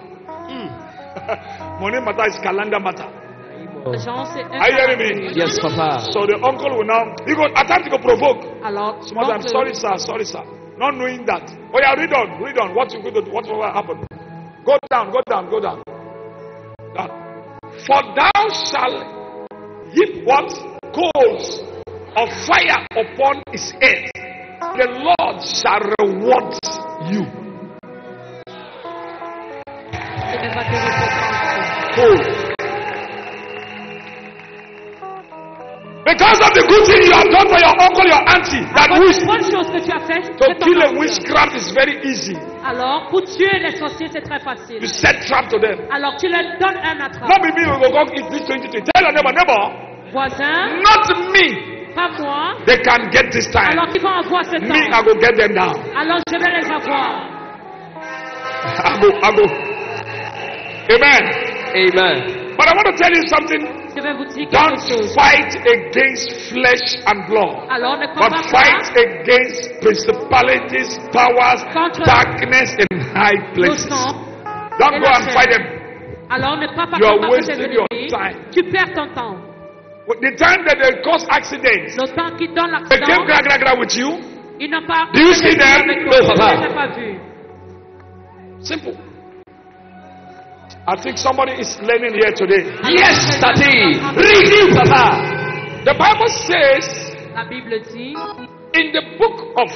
Money matter is calendar matter. L'argent c'est un Are you hearing calendrier. me? Yes, Papa. So the uncle will now, he go, at times he go provoke. Alors, Small time, l'oncle- sorry sir. Not knowing that. Oh yeah, read on. What will happen? Go down. Down. For thou shalt heap what? Coals of fire upon his head. The Lord shall reward you. il ne va te récompenser. Coal. Because of the good thing you have done for your uncle, your auntie, that Parce wish que bonne chose que tu as fait, to c'est ton kill a oncle. witchcraft is very easy. Alors, pour tuer les sorciers, c'est très facile. You set trap to them. Alors, tu leur donnes un Not attrape. me, we will go eat this 20. Tell your neighbor, Voisin, not me. pas moi. They can get this time. Alors, ils vont avoir ce Me, I temps. will get them down. Alors, je vais les avoir. I go. Amen. Amen. But I want to tell you something. Je vais vous dire quelque Don't chose. fight against flesh and blood, Alors, ne but combat fight pas against principalities, powers, Contre darkness in high le places. sang. Don't et go la and chair. fight them. Alors, ne pas You are combattre tes wasting your ennemis. time. Tu perds ton temps. The time that they cause accidents, Le temps qui donne they came l'accident, gra with you. ils n'ont pas. Do you see them? Avec No, toi. Je papa. ne les ai pas vus. Simple. I think somebody is learning here today. Yes, Daddy. Read you, Papa. The Bible says La Bible dit, in the book of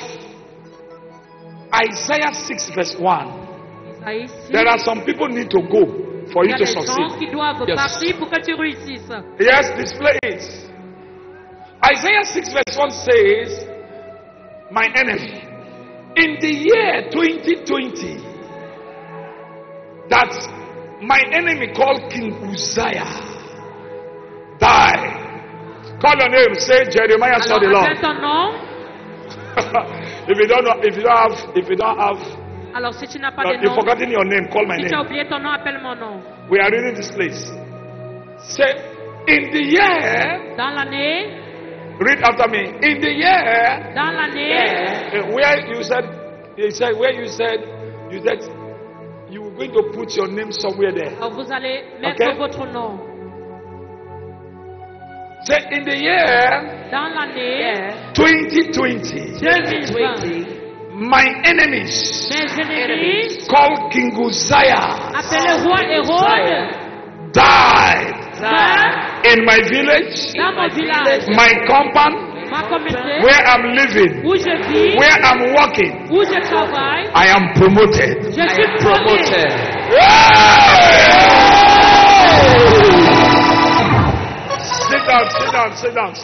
Isaiah 6 verse 1, Isaïe 6, there are some people need to go for il y you a to des gens succeed. qui doivent Yes. partir pour que tu réussisses. Yes, display it. Isaiah 6 verse 1 says, my enemy, in the year 2020, that my enemy called King Uzziah died. Call your name, say Jeremiah saw the Alors, Lord. appelle ton nom. If you don't have, Alors, si tu n'as pas de you've nom, forgotten your name, call my si tu as name. oublié ton nom, appelle mon nom. We are reading this place. Say, in the year, Dans l'année, read after me. In the year, dans l'année, where you said you were going to put your name somewhere there. vous allez mettre Okay. votre nom. Say, in the year Dans l'année 2020, 2020, my enemies mes ennemis, called King Uzziah appelés roi Hérode, died meurent in my village, dans mon village, my compound, ma communauté, where I'm living, où je vis, where I'm working. où je travaille. I am promoted. Je suis promu. Promoted. Sit down.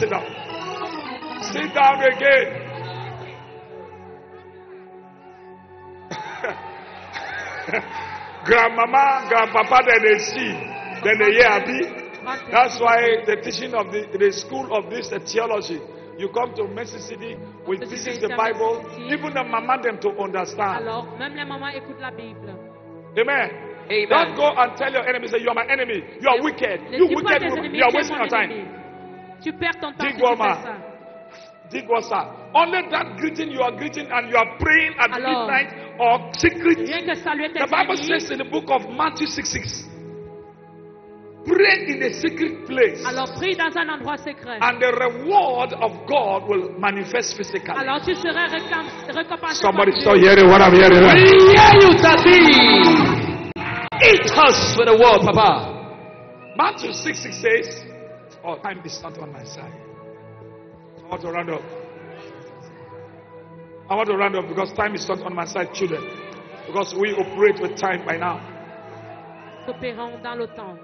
Sit down again. Grandmama, grandpapa, then they see, then they hear Abi. That's why the teaching of the school of this theology. You come to Mercy City, we teach the Bible, even the mama them to understand. Alors, même les mamans écoutent la Bible. Amen. Amen. Don't go and tell your enemy, say, you are my enemy. You are wicked. Ne You dis pas à wicked tes woman. ennemis, You are tu es wasting mon your time. ennemi. Tu perds ton temps Dig si tu woman. fais ça. Did what, sir? Only that greeting you are greeting and you are praying at Alors, midnight or secret. Rien que saluer tes The Bible ennemis. says in the book of Matthew 6:6, pray in a secret place, Alors, prie dans un endroit secret. and the reward of God will manifest physically. Alors, tu seras récompensé Somebody par start Dieu. hearing what I'm hearing. We Right? hear you, Daddy. Eat us with the word, Papa. Matthew 6:6 says, oh, time is not on my side. I want to round up. I want to round up because time is not on my side, children. Because we operate with time by now. coopérons dans l'OTAN.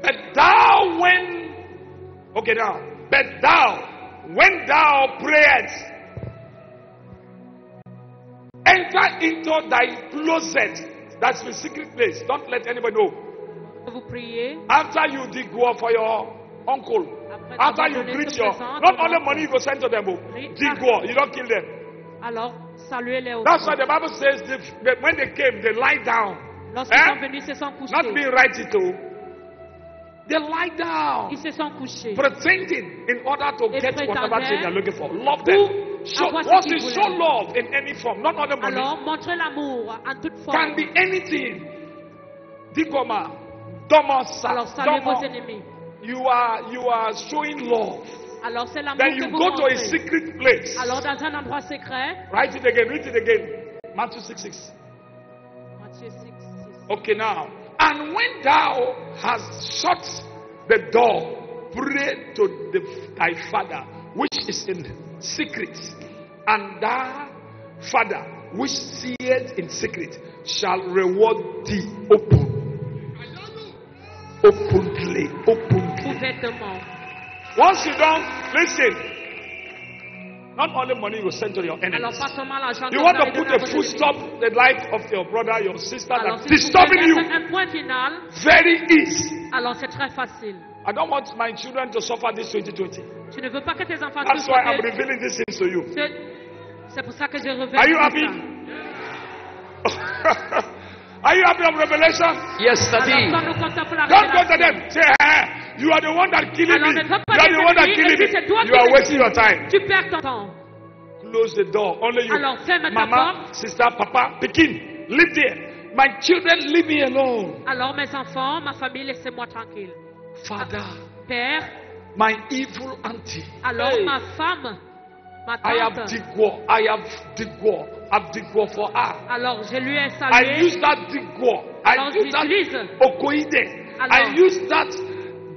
But thou when thou prayest, enter into thy closet. That's the secret place. Don't let anybody know. Vous priez. After you dig war for your uncle, after you greet your, not only money you go send to them, dig war, you don't kill them. Alors, saluez-les au That's why the Bible says that when they came, they lie down. Lorsqu'ils sont venus, ils se sont couchés. Not being right it all. They lie down, Ils se sont couchés. pretending in order to Et get whatever prétendaient thing they're looking for. Love them. Show, avoir ce once qu'ils you show voulaient. love in any form, not only money, Alors, montrez l'amour en toute can forme. be anything. Digoma, domosa, Alors, saluez vos domo. ennemis. You are showing love. Alors, c'est l'amour Then que you vous go to a montrez. secret place. Alors, dans un endroit secret, Write it again, read it again. Matthew 6:6. Matthieu 6, 6. Okay, now. And when thou hast shut the door, pray to thy Father which is in secret, and thy Father which seeth in secret shall reward thee openly. Ouvertement. Once you don't listen, not only money you will send to your Alors, enemies. pas seulement l'argent You que want vous to allez put donner à a vos full ennemis. stop the life of your brother, your sister Alors, that's si vous disturbing voulez you. mettre un point final, Very easy. alors c'est très facile. I don't want my children to suffer this 2020. Tu ne veux pas que tes enfants That's why I'm souffrent. revealing these things to you. C'est pour ça que je révèle Are you tout happy? ça. Are you happy of revelation? Yes, Alors, Daddy. sommes-nous contents pour la Don't go to révélation. them. Say, you are the one that killing Alors, me. ne va pas You are the dire one that que killing c'est toi me. qui You are me wasting your time. Tu perds ton temps. Close the door. Only you. Alors, ferme ta Mama, porte. sister, papa, Pekin, live there. My children, leave me alone. Alors, mes enfants, ma famille, laissez-moi tranquille. Father, Père, my evil auntie. alors Hey. ma femme, ma I have tante, dig war. I've dig war for her. alors je lui ai I salué. use that dig war. I Alors, use that j'utilise. okoide. Alors, I use that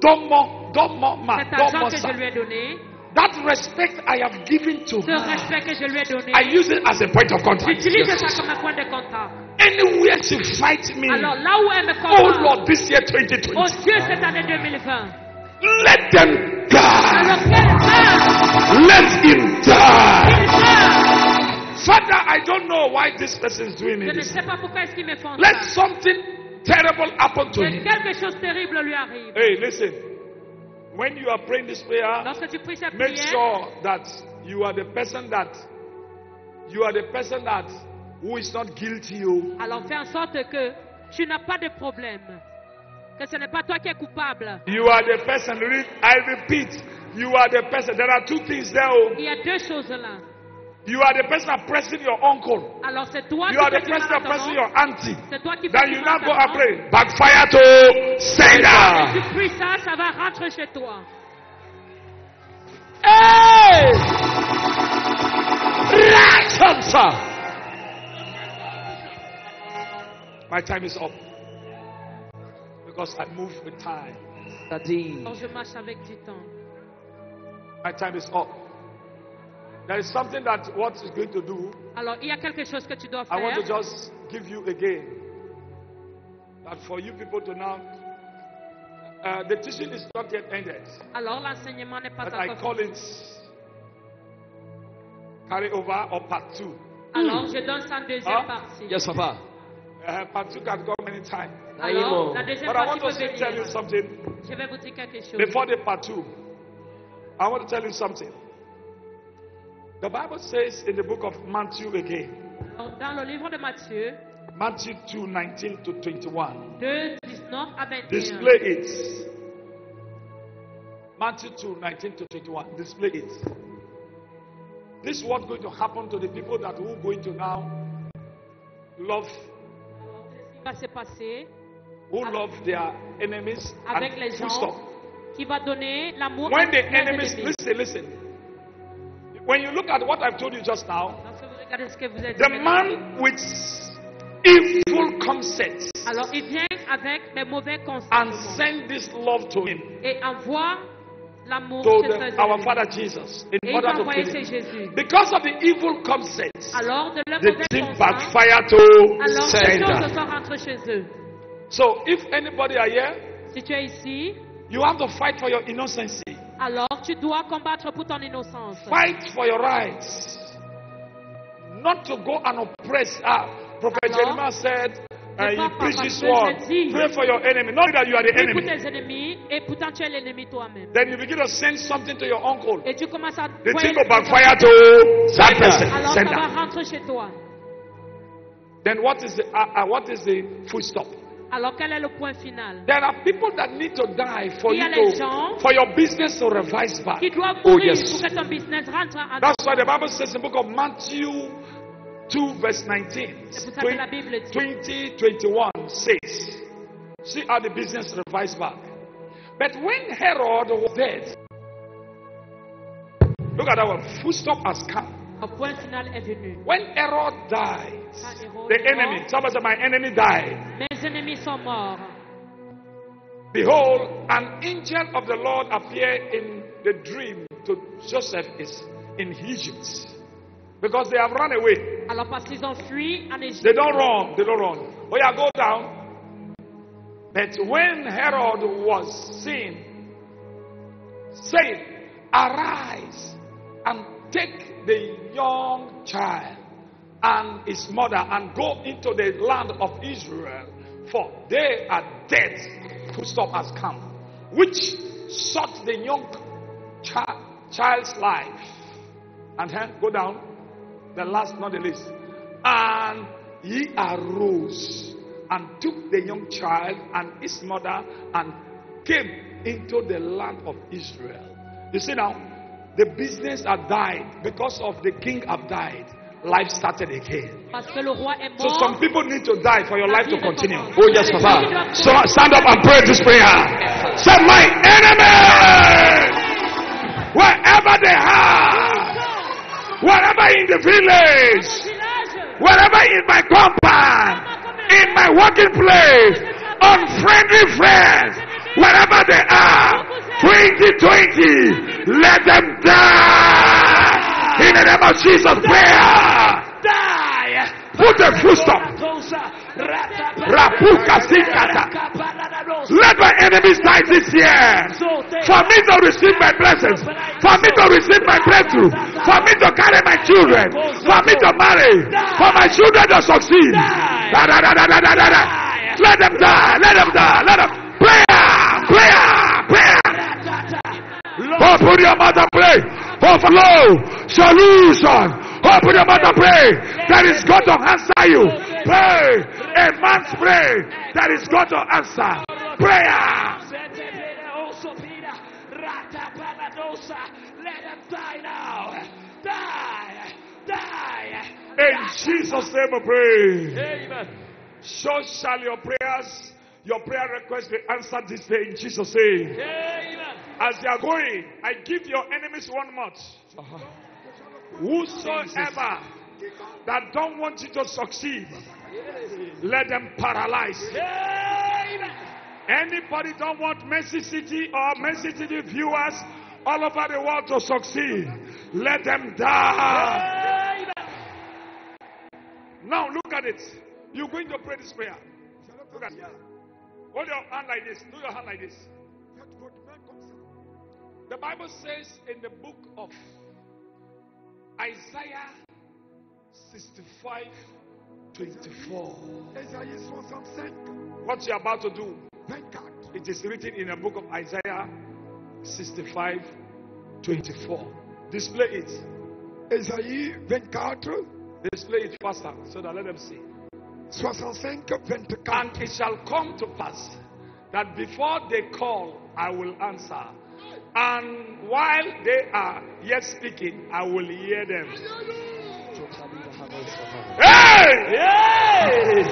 domo ma Cet argent que domosa. je lui ai donné, That respect I have given to ce her. respect que je lui ai donné, I use it as a point of contact. j'utilise Yes. ça comme un point de contact. Anywhere she fights me. Alors là où elle me Oh combat, Lord, this year oh 2020. Dieu, cette année 2020, Let them alors die. qu'elle meurt, Let him die. qu'il meurt. Father, I don't know why this person is doing me Je ne this. sais pas pourquoi est-ce qu'ils me font Let ça. something terrible happen to Que him. quelque chose de terrible lui arrive. Hey, listen. When you are praying this prayer, Lorsque tu pries cette make prière, sure that you are the person that who is not guilty. Oh. alors fais en sorte que tu n'as pas de problème. Que ce n'est pas toi qui es coupable. You are the person. I repeat, you are the person. There are two things there. Oh. Il y a deux choses là. You are the person oppressing your uncle. Alors c'est toi You qui are the fais du mal person à ton oppressing oncle. your auntie. C'est toi qui fais Then du you mal now à go ta and maman. pray. Backfire to sender. Tu pries ça, ça va rentrer chez toi. Hey! Right answer. My time is up. Because I move with time. Daddy. Alors je marche avec du temps. My time is up. There is something that what is going to do. Alors il y a quelque chose que tu dois I want to faire. just give you again. That for you people to now. The teaching is not yet ended. Alors l'enseignement n'est pas But I encore call fini. it carry over or part 2. Alors je donne ça en deuxième Ah. partie. Yes, Papa. Part 2 can come anytime. Alors la deuxième But I partie want to peut tell you venir. something. Je vais vous dire quelque chose. Before the part 2, I want to tell you something. The Bible says in the book of Matthew again, Alors, dans le livre de Matthieu, Matthew 2, 19 to 21. 2, 19 à 21. Display it. Matthew 2, 19 to 21. Display it. This is what's going to happen to the people that who are going to now love, Ce qui va se passer who love their enemies. avec And les full gens stop. qui va donner l'amour When à the leurs enemies, ennemis. listen. When you look at what I've told you just now, Lorsque vous regardez ce que vous êtes the man with evil concepts alors il vient avec les mauvais and conseils send this love to him, et envoie l'amour to chez ses our ennemis. Father Jesus, in Et il va order to envoyer kill chez him. Jésus. Because of the evil concepts, Alors de leur the mauvais thing conseils, backfire to alors ces sender. choses sont rentrées chez eux. So if anybody are here, Si tu es ici, you have to fight for your innocency. alors tu dois combattre pour ton innocence. Fight for your rights. Not to go and oppress. Prophet Alors, Jeremiah said, you pas preach parce this que word. je dis- Pray for your enemy. Not that you are the Prie pour enemy. tes ennemis et pourtant tu es l'ennemi toi-même. Then you begin to send something to your uncle. Et tu commences à The thing envoyer- will backfire to that person. Alors Send ça va that. rentrer chez toi. Then what is the full stop? Alors quel est le point final? There are people that need to die for Il y you a les to, gens for your business to revise back. Qui doivent Oh mourir yes. pour que ton business rentre en That's why the Bible says in the book of Matthew 2 verse 19, C'est pour ça que la Bible dit. 20:21 says, see how the business revised back. But when Herod was dead, look at that one, full stop has come. Le point final est venu. When Herod died, Quand Hérode the est enemy, mort, somebody said, my enemy died. mes ennemis sont morts. Behold, an angel of the Lord appeared in the dream to Joseph is in Egypt. Because they have run away. Alors parce qu'ils ont fui en Égypte. They don't run. They don't run. Oh yeah, go down. But when Herod was seen, saying, arise and take the young child and his mother and go into the land of Israel, for they are dead. Full stop has come. Which sought the young child's life. And then go down. The last, not the least. And he arose and took the young child and his mother and came into the land of Israel. You see now, the business had died because of the king have died. Life started again. Parce que le roi est So mort. some people need to die for your life to continue. Oh yes, Papa. So stand up and pray this prayer. Say, my enemy, wherever they are, wherever in the village, wherever in my compound, in my working place, unfriendly friends, wherever they are, 2020, let them die. In the name of Jesus, prayer. Die. Put a full stop. Rapuka Sikata. Let my enemies die this year. For me to receive my blessings. For me to receive my breakthrough. For me to carry my children. For me to marry. For my children to succeed. Da, da, da, da, da, da, da, da. Let them die. Let them die. Let them. Prayer. Prayer. Prayer. Open your mouth and pray. Overflow. Solution. Open your mouth and pray. That is God to answer you. Pray. A man's pray. That is God to answer. Prayer. Let them die now. Die. Die. In Jesus' name we pray. Amen. So shall your prayer requests be answered this day in Jesus' name. Amen. As they are going, I give your enemies 1 month. Whosoever that don't want you to succeed, let them paralyze. Amen. Anybody don't want Mercy City or Mercy City viewers all over the world to succeed, let them die. Amen. Now look at it. You're going to pray this prayer. Look at it. Hold your hand like this. Do your hand like this. The Bible says in the book of Isaiah 65:24. What you're about to do, it is written in the book of Isaiah 65:24. Display it. Ésaïe 24, Display it faster so that let them see. 65, 24. And it shall come to pass that before they call, I will answer. And while they are yet speaking, I will hear them. Hey!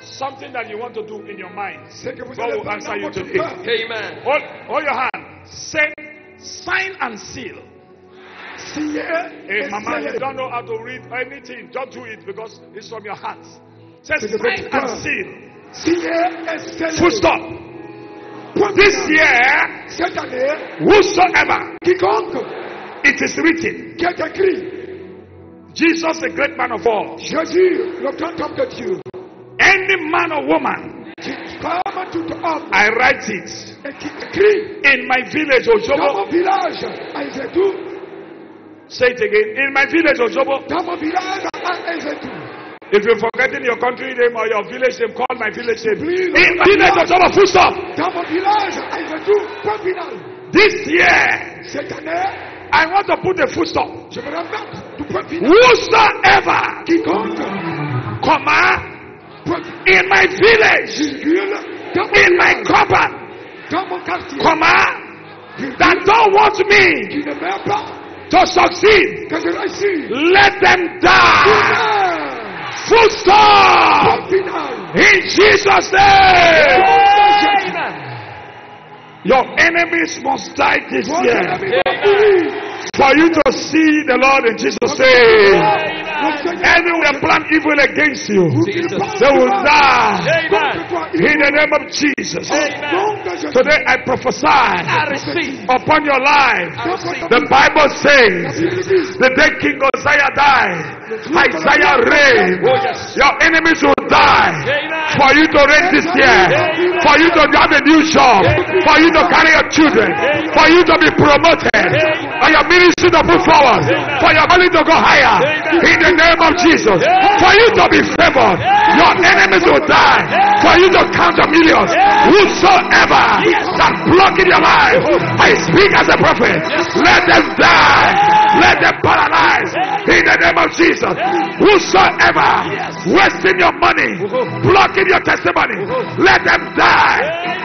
Something that you want to do in your mind, C'est que vous God allez will faire answer dans you votre today. cœur. Amen. Hold your hand. Say, sign and seal. Signé Hey, et Mama, you scellé. don't know how to read anything. Just do it because it's from your heart. Say, C'est de sign votre and cœur. seal. Signé et scellé. Full stop. Point This final. year, Cette année, whosoever quiconque it is written, qui est écrit, Jesus, the great man of all, Jésus, le grand homme de Dieu, any man or woman, I write it in my village, Oshobo. Say it again. In my village, Oshobo. If you're forgetting your country name or your village name, call my village name. In my village, Oshobo, full stop. This year, I want to put a full stop. Whosoever in my village, in my compound, that don't want me to succeed, let them die. Full stop. In Jesus' name. Your enemies must die this year for you to see the Lord in Jesus' name. Anyone plan evil against you, they will die in the name of Jesus. Today I prophesy upon your life. The Bible says the day King Uzziah died, Isaiah reigned. Your enemies will die for you to reign this year, for you to have a new job, for you to carry your children, for you to be promoted, for your ministry to move forward, for your money to go higher. In the name of Jesus, for you to be favored, your enemies will die. For you to count the millions, whosoever that block in your life, I speak as a prophet. Let them die. Let them paralyze. In the name of Jesus, whosoever wasting your money, blocking your testimony, let them die.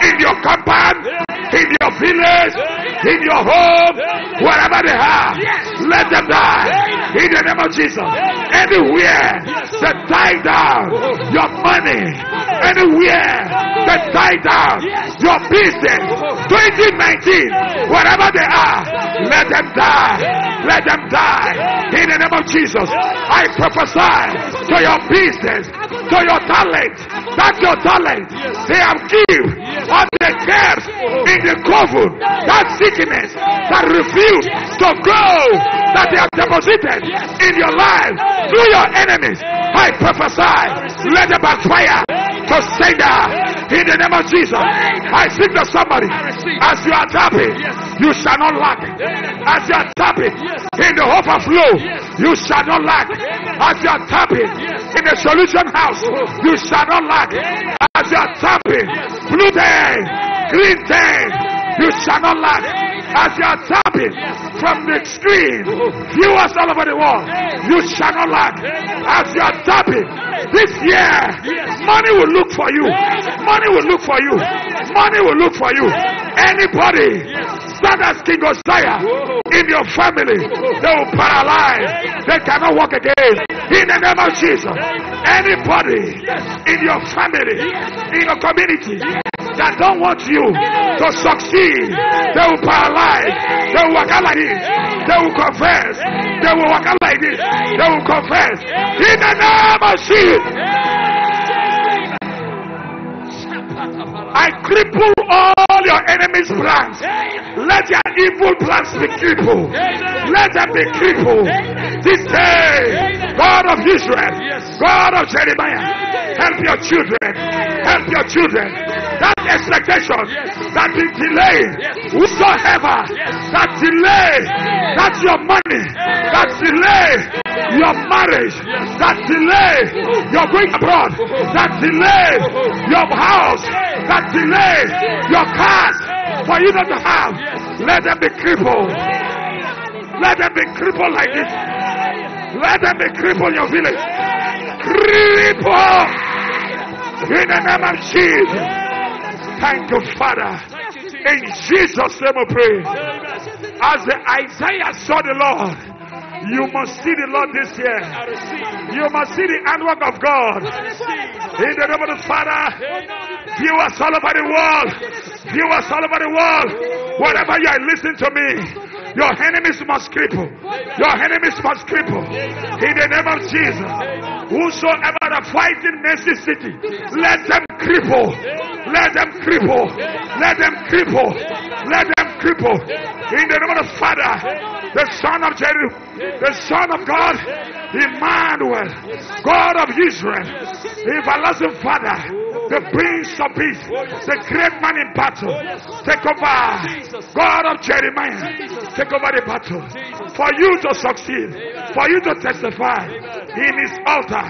In your compound, in your village, in your home, wherever they are, let them die. In the name of Jesus, anywhere that die down your money, anywhere that die down your business, 2019, wherever they are, let them die. Let them die. In the name of Jesus, I prophesy to your business, to your talent, that your talent they have given on the depths in the coven, that sickness that refused to go, that they have deposited in your life through your enemies. I prophesy, let them backfire to sender in the name of Jesus. I speak to somebody. As you are tapping, you shall not lack. As you are tapping in the overflow, you shall not lack. As you are tapping in the solution house, you shall not lack. As you are tapping, blue day, green day, you shall not lack. As you are tapping from the screen, viewers all over the world, you shall not lack. As you are tapping this year, money will look for you. Money will look for you. Money will look for you. Anybody stand as King Uzziah in your family, they will paralyze. They cannot walk again. In the name of Jesus, anybody in your family, in your community that don't want you to succeed, they will paralyze. They will walk out like this. They will confess. They will walk out like this. They will confess. In the name of Jesus, I cripple all your enemies' plans. Let their evil plans be crippled. Let them be crippled. This day, God of Israel, God of Jeremiah, help your children. Help your children. That expectation that is delayed, whosoever that delay, that's your money, that delay your marriage, that delay your going abroad, that delay your house, that delay your cars for you not to have, let them be crippled. Let them be crippled like this. Let them be crippled in your village. Crippled in the name of Jesus. Thank you, Father. In Jesus' name we pray. As Isaiah saw the Lord, you must see the Lord this year. You must see the handwork of God. In the name of the Father, viewers all over the world, viewers all over the world, wherever you are listening to me, your enemies must cripple. Your enemies must cripple. In the name of Jesus, whosoever are fighting Mercy City, let them cripple. Let them cripple. Let them cripple. Let them cripple. In the name of the Father, the Son of Jeru, the Son of God, Emmanuel, God of Israel, everlasting Father, the Prince of Peace, the great man in battle. Take over, God of Jeremiah, take over the battle. For you to succeed, for you to testify in his altar.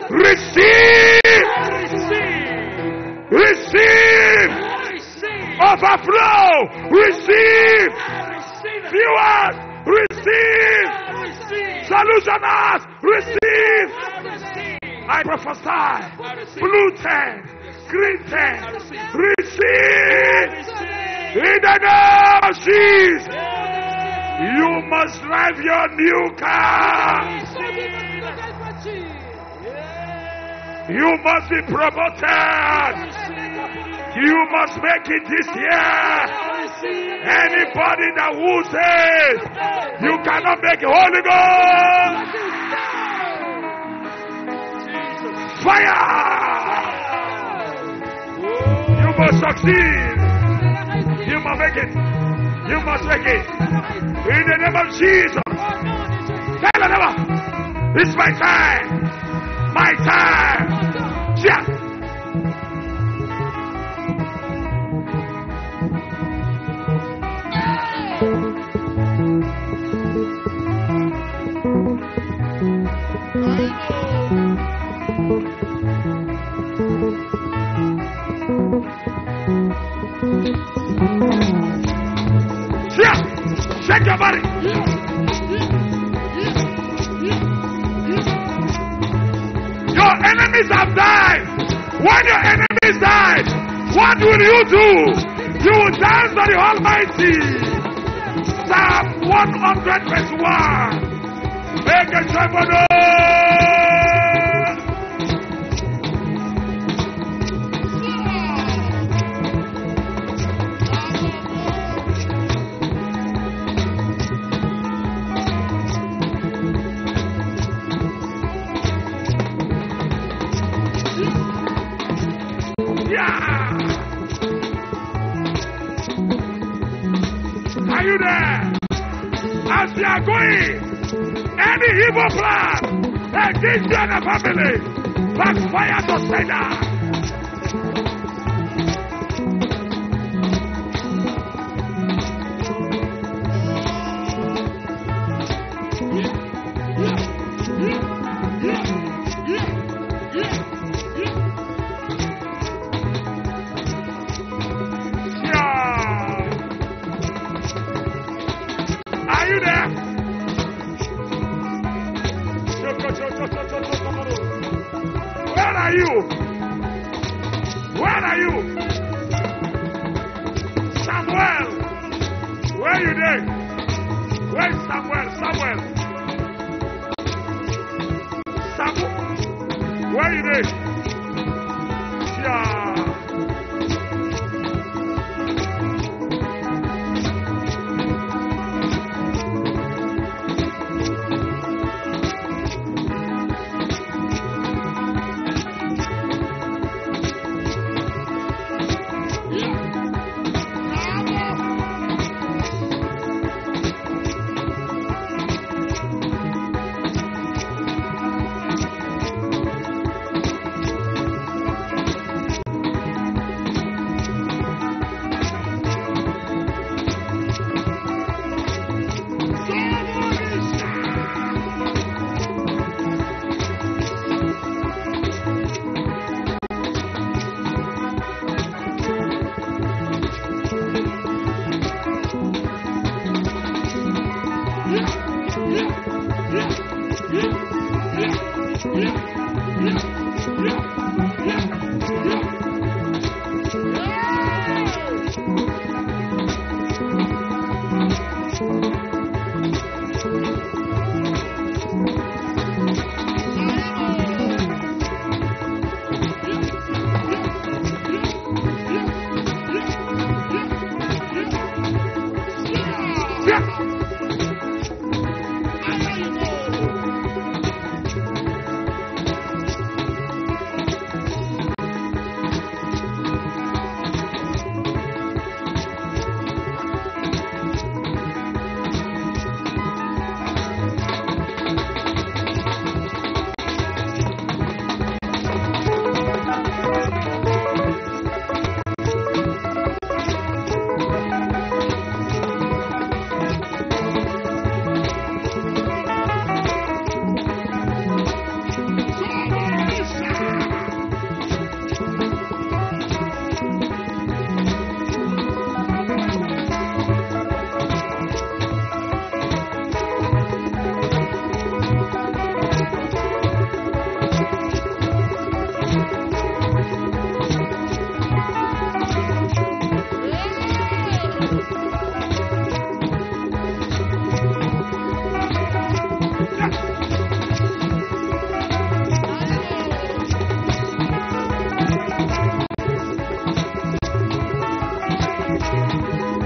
Receive! Receive! Overflow! Receive! Viewers! Receive! Solutioners! Receive! I prophesy. Blue 10, green 10. Receive! In the name of Jesus! You must drive your new car. You must be promoted. You must make it this year. Anybody that will say you cannot make it, Holy Ghost, fire. You must succeed. You must make it. You must make it. In the name of Jesus. Tell the devil, it's my time. My time. Yeah. Shake your body. Your enemies have died. When your enemies died, what will you do? You will dance to the Almighty. Psalm 100 verse 1. Make a joyful noise. Are you there? As they are going, any evil plan against you and the family, backfire to Satan. Are you there? Where are you? Where are you? Samuel. Where are you there? Where is Samuel? Samuel. Samuel. Where are you there? Yeah. you.